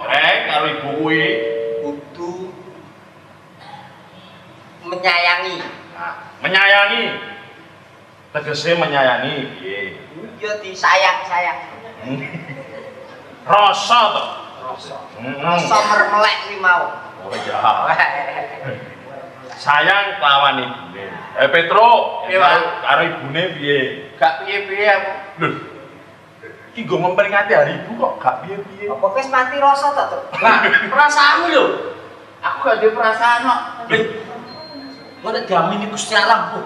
Rek karo ibu kuwi Kudu menyayangi. menyayangi. Tegese menyayangi piye? Yo disayang-sayang. Rasa to. Rasa. Heeh. Rasa mermelek kuwi mau. Oh ya. Sayang kelawan ibune. Petro, Piye, Pak? karo ibune piye? gak piye-piye aku. Lho. Iki nggo memperingati hari ibu kok gak piye-piye. Apa wis mati rasa to, Tuh? Lah, perasaanmu lho. Aku gak ada perasaan kok. Kok nek diamini Gusti Allah, Bu.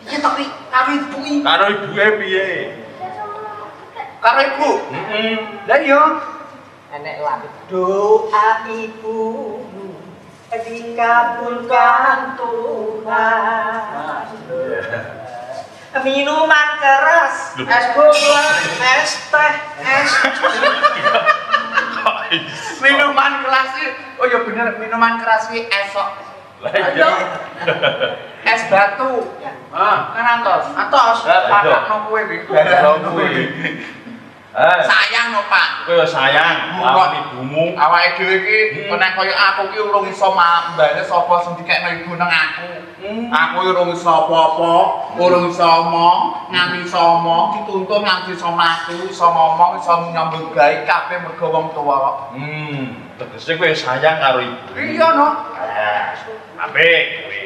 Iya tapi karo ibu iki. Karo ibuke piye? Karo ibu. Heeh. Lah iya. Enek lagu doa ibu dikabulkan Tuhan. Minuman keras, es gula, es teh, es Minuman keras iki. Oh ya bener, minuman keras iki esok. Lah iya. Es batu. Ah, Kan antos. Antos. Lah, iya. Pakakno kowe iki. karo kuwi. Sayang no, Pak. Kowe yo sayang karo ibumu. Awake dhewe iki nek kaya aku ki urung iso mambane sapa sing dikekno ibu nang aku. Aku urung iso apa-apa, urung iso omong, nganti iso omong, dituntun nganti iso mlaku, iso ngomong, iso nyambut gawe kabeh mergo wong tuwa kok. Tegese kowe sayang karo ibu. Iya no. Apik kowe.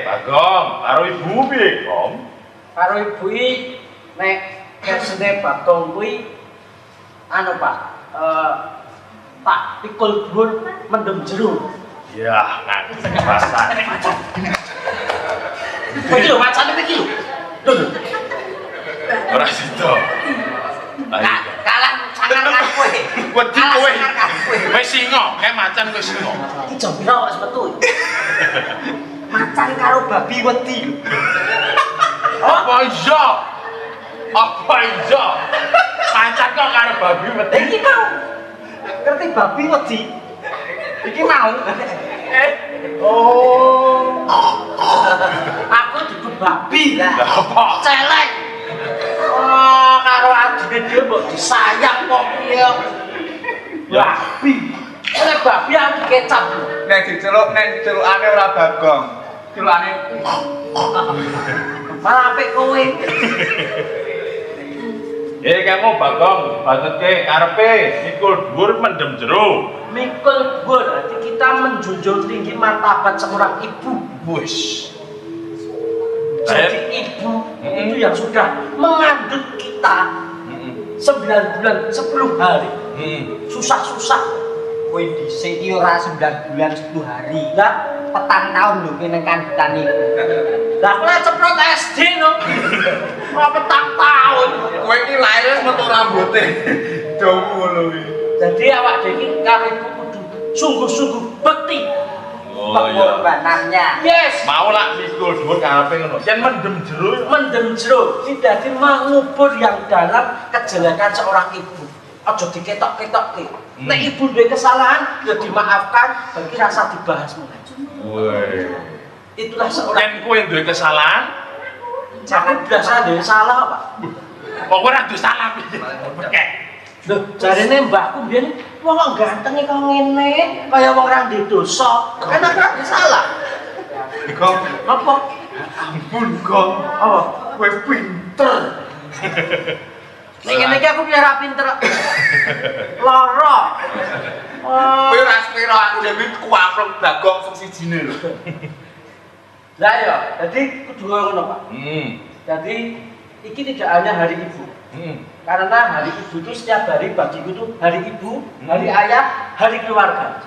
Bagong, karo ibu piye, Gom? Karo ibu iki nek kesene Bagong kuwi anu Pak, tak pikul dhuwur mendem jero. Ya, nang rasane. Iki lho macane iki lho. Lho. Ora sida. kalah sangar karo kowe. Wedi kowe. Wis singa, kae macan kowe singa. Iki jam pira wis metu. Macan karo babi wedi. Apa iya? Apa iya? Macan kok karo babi wedi. Iki mau. Ngerti babi wedi. Iki mau. Oh. Aku duduk babi lah. Apa? Celeng. Oh, karo adine dhewe mbok disayang kok piye. Babi. Nek babi aku kecap. Nek dicelukane ora Bagong. Celukane Malah apik kowe. Kamu Bagong, batutke karepe mikul dhuwur mendem jero. Mikul gue berarti kita menjunjung tinggi martabat seorang ibu. wis. Jadi ibu itu yang sudah mengandung kita 9 bulan 10 hari. Susah-susah. Kowe dhisik iki ora 9 bulan 10 hari. Lah, Petang tahun lho kowe nang kandhutan iku. lah kowe ceprot SD no. Ora petang tahun. Kowe iki lair metu rambuté. Dawa ngono iki. Jadi awak dhewe iki karo ibu kudu sungguh-sungguh bekti. Pengorbanannya. Yes. Mau lah mikul dhuwur karepe ngono. Yen mendem jero Mendem jero tidak mengubur yang dalam kejelekan seorang ibu. Aja diketok-ketokke. Nek ibu duwe kesalahan ya dimaafkan, bagi rasa dibahas mulai. woi. Itulah seorang Yen kowe duwe kesalahan, jangan biasa duwe salah, Pak. kok ora duwe salah piye? Bekek. Lho, jarene mbahku mbiyen wong kok ganteng kok ngene, kaya wong ra ndek dosa. Kan aku ra salah. Gong, Apa? ampun Gong. Apa? Kowe pinter. Nek ngene iki aku piye ra pinter. Lara. Kowe ora sepiro aku dhewe kuamplek Bagong sing sijine lho. Lah ya, jadi kudu ngono, Pak. Jadi iki tidak hanya hari ibu. Karena hari ibu itu setiap hari bagiku itu hari ibu, hari ayah, hari keluarga.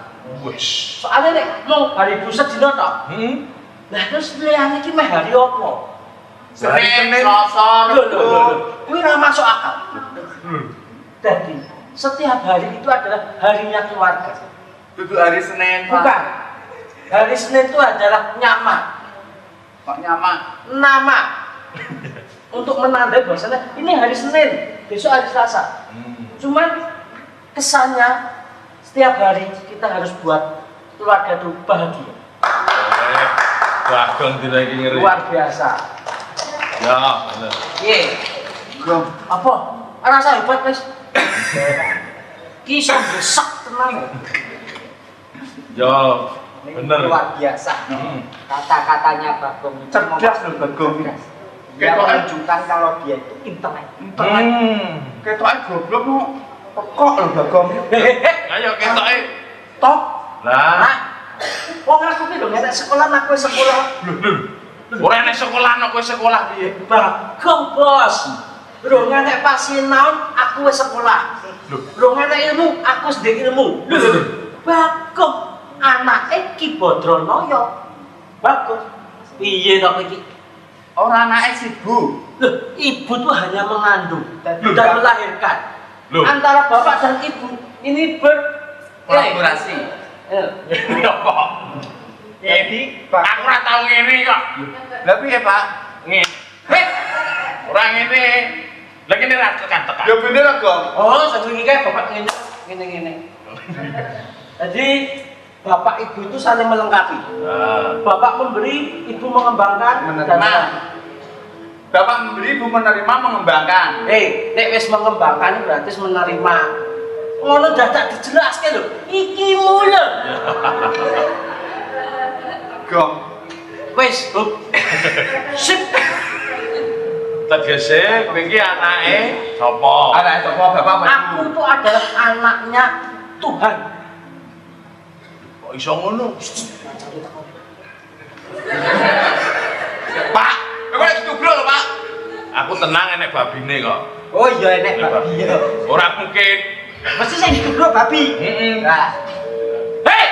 Wis. Soalnya nek mau hari ibu sedina tok. Lah terus liyane iki meh hari apa? Senin, Selasa, kuwi ora masuk akal. Jadi setiap hari itu adalah harinya keluarga. Duduk hari Senin, Pak. Bukan. Hari Senin itu adalah nyama. Kok nyaman? Nama. Untuk menandai bahwasanya ini hari Senin, besok hari Selasa. Cuman kesannya setiap hari kita harus buat keluarga itu bahagia. Bagong dilagi ngeri. Luar biasa. Ya, bener. Ye. Gong, Apa? Rasa hebat, Mas. Kisah besar tenang. Ya, Ini bener. luar biasa. Kata-katanya Bagong itu cerdas lho Bagong. dia menunjukkan kalau dia itu internet. Ketoke goblok kok pekok lho Bagong. Ayo ketoke. Tok. Lah, Hah? Wong aku ki lho nek sekolah aku sekolah. ora nek sekolah kowe sekolah piye? Bagong, Bos. Lho nek pas sinau aku wis sekolah. Lho nek ilmu aku wis ndek ilmu. Bagong, anake Ki Badranaya. Bagong. Piye to iki? Ora anake si Bu. Loh, ibu tuh hanya mengandung dan melahirkan. Loh. Antara bapak dan ibu ini Kolaborasi. Apa? Jadi, Aku ora tau ngene kok. Lah piye, Pak? Ngene. Ora ngene. Lah kene ra tekan-tekan. Ya bener lah, Gong. Oh, satu iki kayak bapak ngene. Jadi bapak ibu itu saling melengkapi. Bapak memberi, ibu mengembangkan dan Bapak memberi, Ibu menerima, mengembangkan. nek wis mengembangkan berarti menerima. Ngono dadak dijelaske lho. Iki mule. Gong. Wis, Bub. Sip. Tegese kowe iki anake sapa? Anake sapa Bapak apa Aku Ibu? itu adalah anaknya Tuhan. Kok iso ngono? Pak, kowe lagi tubruk lho, Pak. Aku tenang enek babine kok. Oh iya enek babi ya. Ora mungkin. Mesti sing ditubruk babi. Nah, Hei!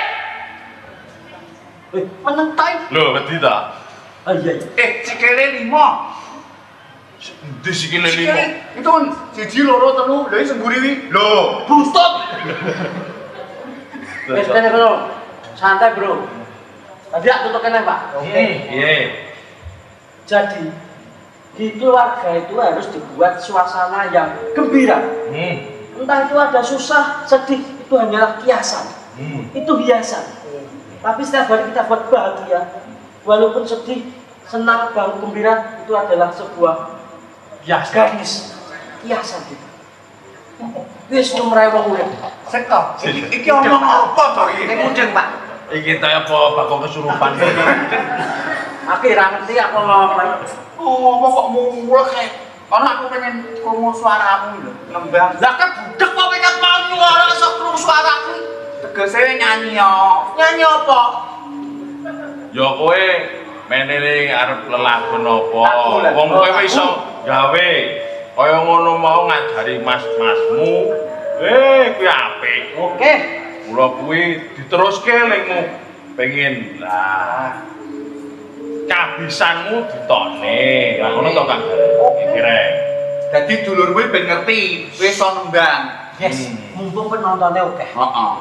Menentai. Lho, wedi ta? Oh iya. Sikile 5. Endi sikile limo? Itu kan 1 2 3, lha iki semburi wi. Lho, Bustut. Wes kene bro. Santai bro. Tadi aku tutup kene Pak. Iya. Jadi di keluarga itu harus dibuat suasana yang gembira. Entah itu ada susah, sedih, itu hanyalah kiasan. Itu hiasan. Tapi setiap hari kita buat bahagia, walaupun sedih, senang, bangga, gembira itu adalah sebuah garis kiasan kita. Wis lumrahe wong urip. Seko. Iki omong apa to iki? Nek mudeng, Pak. Iki ta apa bakal kesurupan. Aku ora ngerti aku ngomong. Oh, kok mulek kae. Karena aku pengen krungu suaramu lho, ngembang. Lah kan budek kok pengen mau nyuara sok krungu suaraku. Tegese nyanyi yo. Nyanyi apa? Ya kowe menene arep lelagon apa? Aku lah. Wong kowe wis iso gawe kaya ngono mau ngajari mas-masmu. Kuwi apik. Oke. Mula kuwi diteruske lengmu pengen lah. Kabisanmu ditone. Lah ngono to Kang. Kira. Dadi dulurmu ben ngerti, wis iso nembang. Yes, mumpung penontonnya oke. Heeh.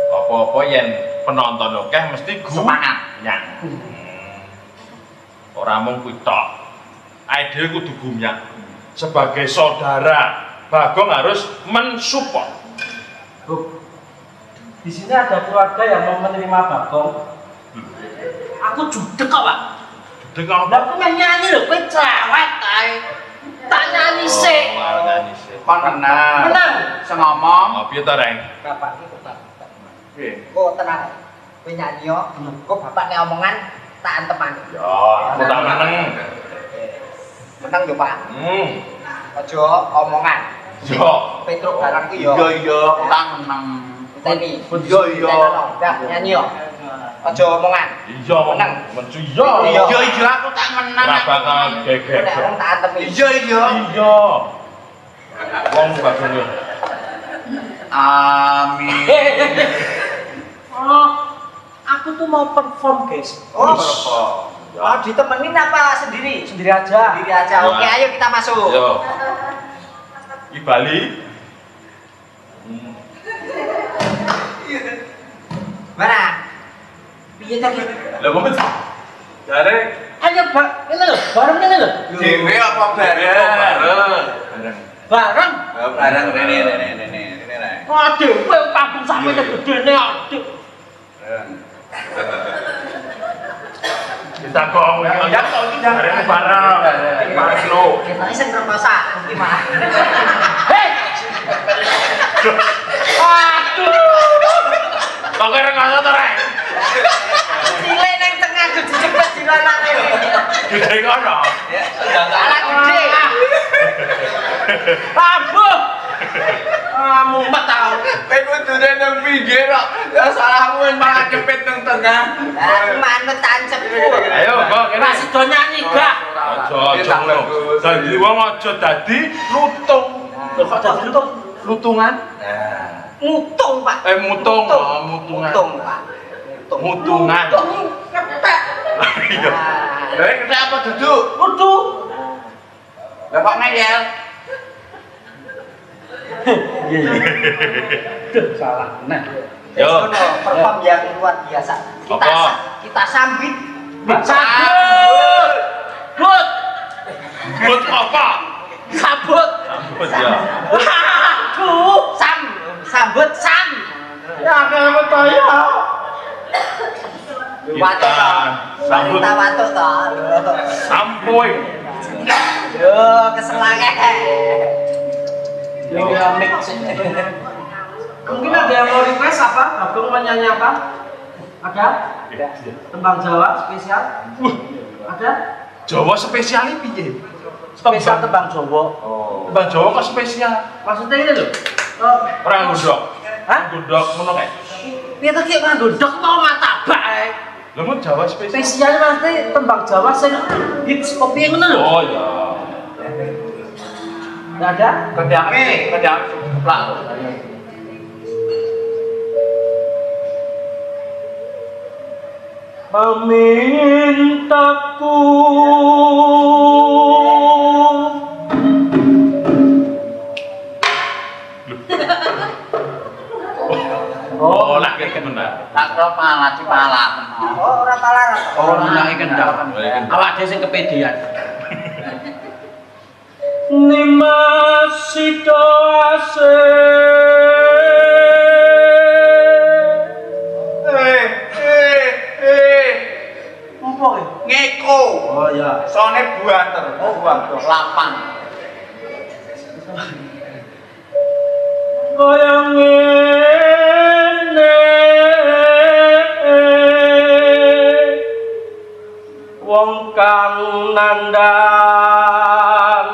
Apa-apa yen penonton akeh mesti Semangat. nyang. Ora mung kuwi tok. Ae dhewe kudu gumyak. Sebagai saudara, Bagong harus mensupport. Bu, di sini ada keluarga yang mau menerima Bagong. Aku judek kok, Pak. Dengan Lah aku nyanyi lho, kowe cewek ae. Tak nyanyi sik. nyanyi sik. Kon menang. Menang. Sing ngomong. Oh, piye ta, Reng? Bapak iki kok Pak. Piye? Kok tenang. Kowe nyanyi yo, kok bapak nek omongan tak antepani. Ya, aku tak meneng. Menang yo, Pak. Aja omongan. Yo. Petruk barang ku yo. Iya, tak menang. Teni. Iya, iya. Dah nyanyi yo. Aja omongan. Iya, Menang. mencu iya. Iya. Iya, aku tak menang. Ora bakal Kowe geger. nek wong tak antemi. Iya, iya. Iya. Wong Bagong yo. Amin. Oh, aku tuh mau perform, guys. Oh, Berapa? oh ditemenin apa sendiri? Sendiri aja. Sendiri aja. Oke, Ya. ayo kita masuk. Yo. Di Bali. Mana? Piye tadi? Lah kok jare Ayo, Pak. Ini lho, bareng ini lho. Dewe apa bareng? bareng. Bareng. Bareng rene. Aduh, kowe kampung sampe gedene aduh. Kita kong ya bareng bareng. Bareng lo. Kita sing rekosa gimana? Hei. Aduh. Kok kira ngono to, Reng? Sile nang tengah dicepet dilanane. Gede ngono. Alah gede. Aduh. Mumet tau. Kowe kudune nang pinggir kok. Ya salahmu malah cepet nang tengah. Aku manut tancepku. Ayo, kok kene. Masih do nyanyi gak? Aja ngono. Dadi wong aja dadi lutung. Lho kok dadi lutung? Lutungan? Mutung, Pak. Mutung, oh, mutungan. Mutung, Pak. Mutungan. Kepek. Iya. Lah iki apa duduk? Kudu. Lah kok ngeyel? Salah. Nah. Yo. Sono perform yang luar biasa. Apa? Kita sambit. Sabut. But. Buat apa? Sabut. Buat ya. Aduh. Sambut sam. Ya apa to ya? Watuk to. Sambut. Kita watuk to. Sampoy. Yo keselake. Tinggal mix. Mungkin ada yang mau request apa? Bagong mau nyanyi apa? Ada? Tembang Jawa spesial? Ada? Jawa spesial iki piye? Spesial tembang Jawa. Tembang Jawa kok spesial? Maksudnya ini loh. Oh, Ora ngundok. Hah? Ngundok ngono kae. Piye to ki nggodhok mau matabak ae. Lha mun Jawa spesial. Spesial mesti tembang Jawa sing hits kopi ngono lho. Oh ya. Enggak ada? Kedame keplak. Memintaku Oh, lak iki bener. Tak kira malah dipalak. Oh, ora palaran. Oh, nyaki kendang. awak dhewe sing kepedean. Nimasito ase Eh. Apa Kaya ngene wong kang nandhang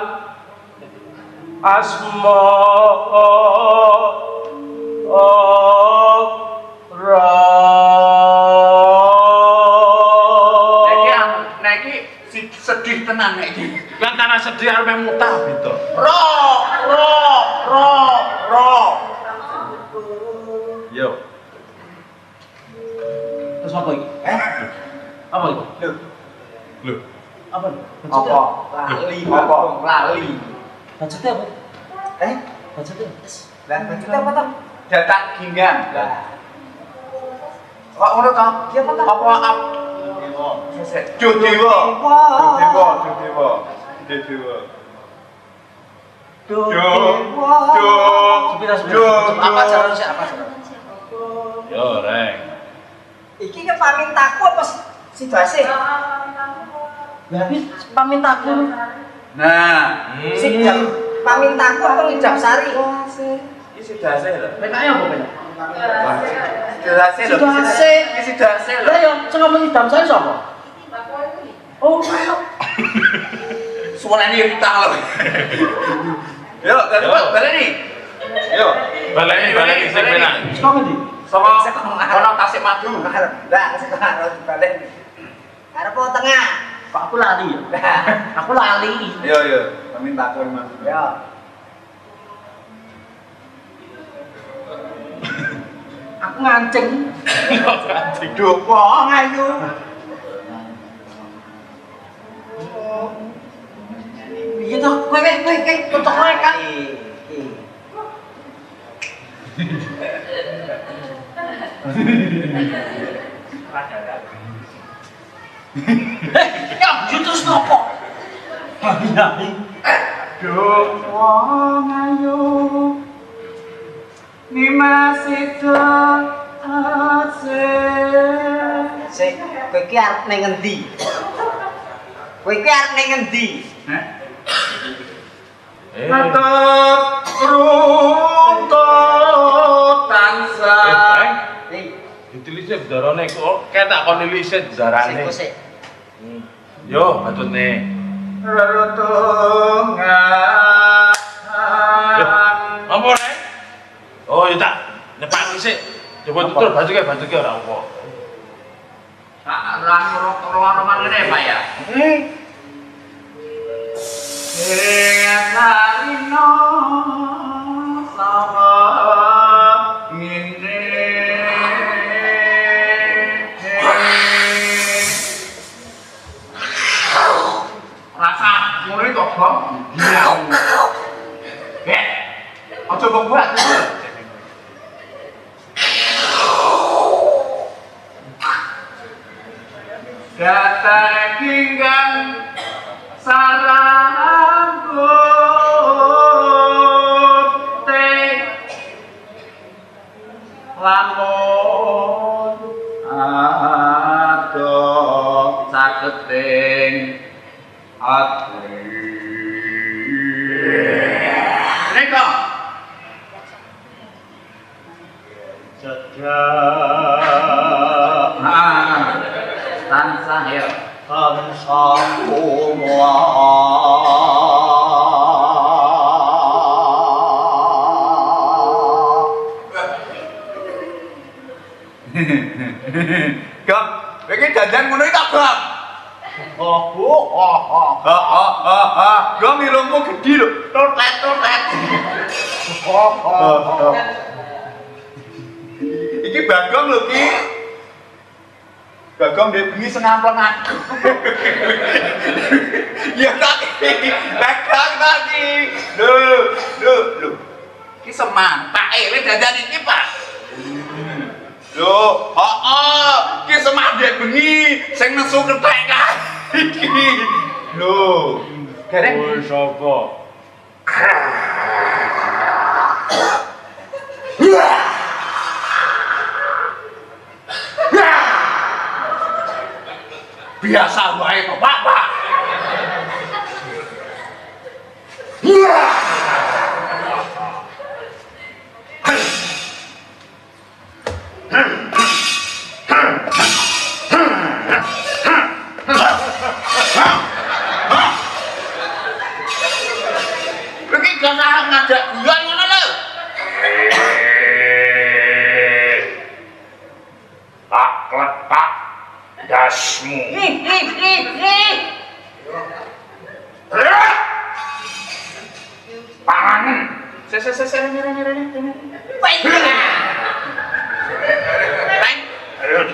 asma sedih tenan nek iki. Kan tanah sedih arep mutah gitu. Ro. Yo. Terus apa iki? Apa iki? Lho. Apa? Apa? Lali. Budgetnya apa? Budgetnya? Lah budgetnya apa toh? Data gingan. Lah. Kok ngono to? Ya apa toh? Apa ap? Jodewa. Apa cara sih apa cara? Yo, Reng. Iki ke pamintaku apa situasi? Berarti pamintaku. Nah, Sidang pamintaku apa ngidam sari? iki sidase lho. Penake apa penak? Sidase lho. Sidase. Iki sidase lho. Lah ya sing ngomong ngidam sari sapa? Oh, Suarane yo kita lho. Yo, baleni. Yo, Baleni sing penak. sing ndi? sama ono Tasik Madu. Lah sekarang harus balik. Arep tengah. Kok aku lali ya? Aku lali. Yo, pamintaku Mas. Ya. Aku ngancing. Dopo ayu. Piye toh? Kowe cocok wae kan. Ya, terus nopo? Dopo ayu. Ni masih Sik, kowe iki arep ning endi? Kowe iki arep ning endi? Matot runtut tansah. Ditulisnya darane kok ketak kon nulisnya darane. Sik. Yo, batutne. Reruntungan. Apa rek? Oh, ya tak nyepak sik. Coba tutur baju ke ora apa. Tak ruang ngene Pak ya. Sarino sama ngene. Rasa ngono iki kok, Bang? Aja mbok buat. Data kinggang sarambut lamun adoh saketing ati. Nika cedak tansah ya tansah Gam, iki dandan ngono iki tak gam. Gam irungmu gedhi lho. Totet. Iki Bagong lho ki. Bagong ndek bengi sengampleng aku. Ya tak. Bagong tadi. Lho. Ki semantake le dandan iki, Pak. Loh, ki semah ndek bengi sing nesu kethek kae iki. Loh, gareng Woi sapa? biasa wae kok, Pak. ngajak guyon ngono lho. Tak letak dasmu.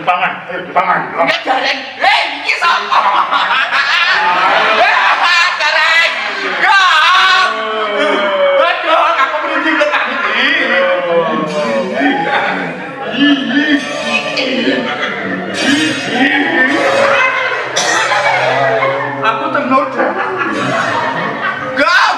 Tangan. Ayo dipangan. Enggak jareng. Iki sapa? Jareng. Ya. Aduh, aku menuju ke tadi. Aku ternoda. Gam.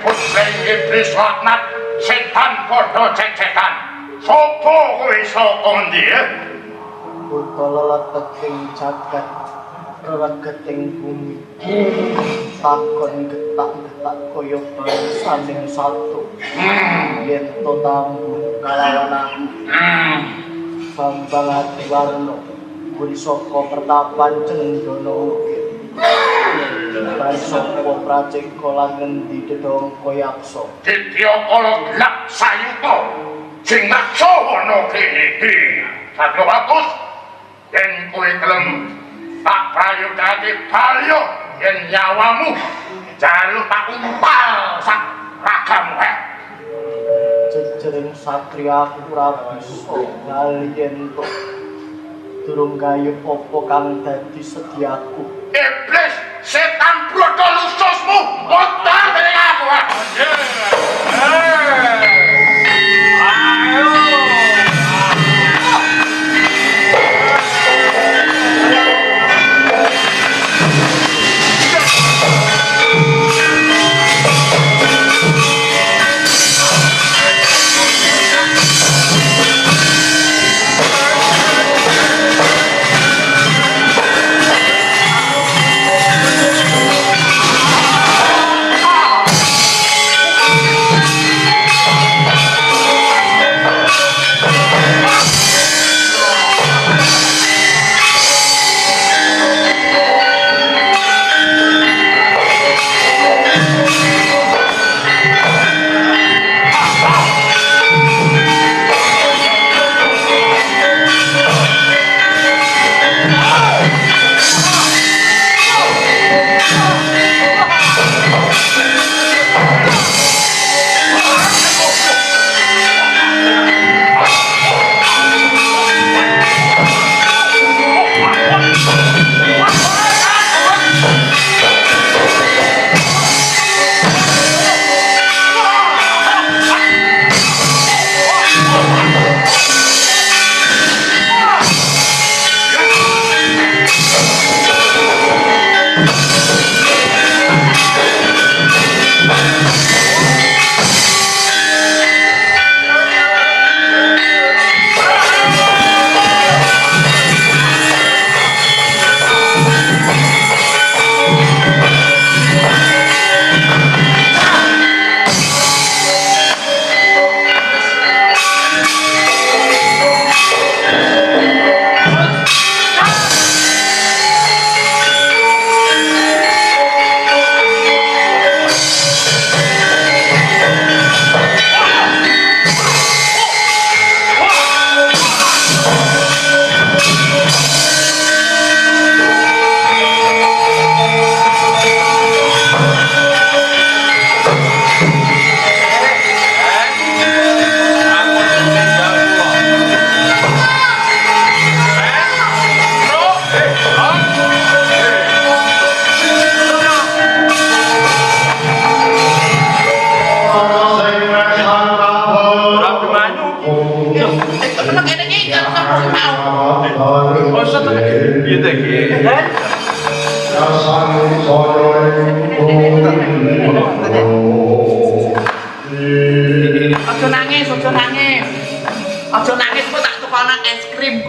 Pucing iblis laknat, setan podo cecetan. Sopo kuwi saka endi ya? Buta leleteking jagat regeting bumi takon getak-getak kaya bangsaning satu yen to tamu kalawan aku Bambang Adiwarna kuwi saka pertapan Cendana Ukir lan saka Pracika lan ngendi Dedangka Yaksa Ditya kala gelap sayuta sing maksa ana kene iki. Satya bagus yen kowe gelem tak prayogake balya yen nyawamu jaluk tak umpal sak ragamu. jejering satria ora bisa ngaliyen to durung kaya apa kang dadi sediaku Iblis setan brodo lususmu otak dening aku.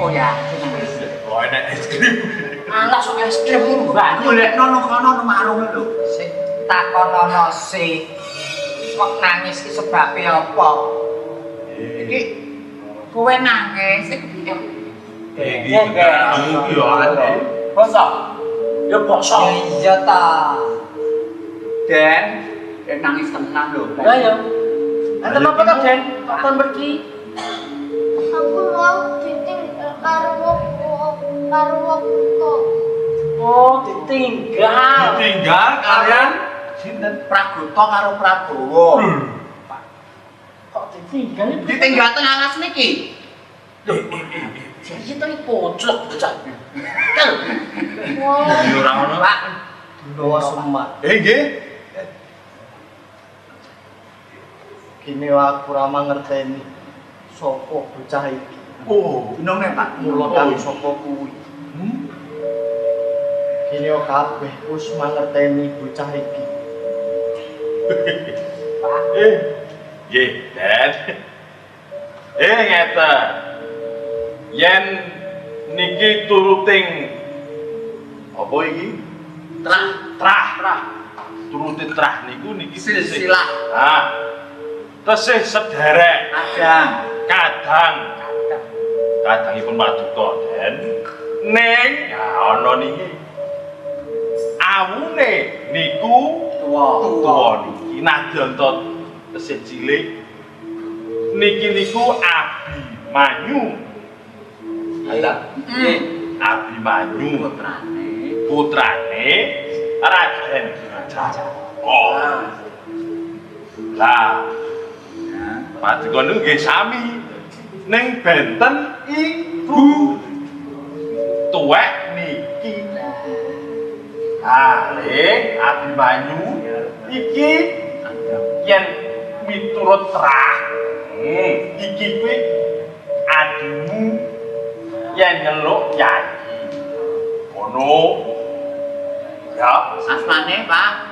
Oh ya, Oh, enak es krim. Alah sok es krim mbak. Golekno nang kono nang marung lho. sing takonono sih. Kok nangis ki sebabe apa? Iki kowe nangis iki Iki iki yo ade. Bosok. Ya bosok. iya ta. Den, nangis tenan lho. Ya ya. Enten apa to, Den? Kapan pergi? Aku mau ditinggal karo wong kok. Oh, ditinggal. Ditinggal kalian Sinten Pragoto karo Prabowo. Kok ditinggal? Ditinggal teng alas niki. Jadi itu pojok bocah. Kan. Wah, yo ora ono. Pak, Doa Semak. Nggih. Kini aku rama ngerteni sopo bocah iki. Oh, inone Pak. Mula kang sopo kuwi. Kini kabeh wis mangerteni bocah iki. Nggih, Den. Ngeten. Yen niki turuting apa iki? Trah. Turuting trah niku niki Silsilah. Ah. Tesih sederek. Kadangipun paduka, Den. Ning ana niki. Awune niku tuwa niki nadyan to tesih cilik. Niki niku Abimanyu. Abimanyu putrane Raden Jaka. Lah, paduka niku nggih sami ning benten ibu tuwek niki. Abimanyu iki yen miturut trah iki kuwi adimu yen nyeluk Yayi. Ngono. Ya, Asmane Pak.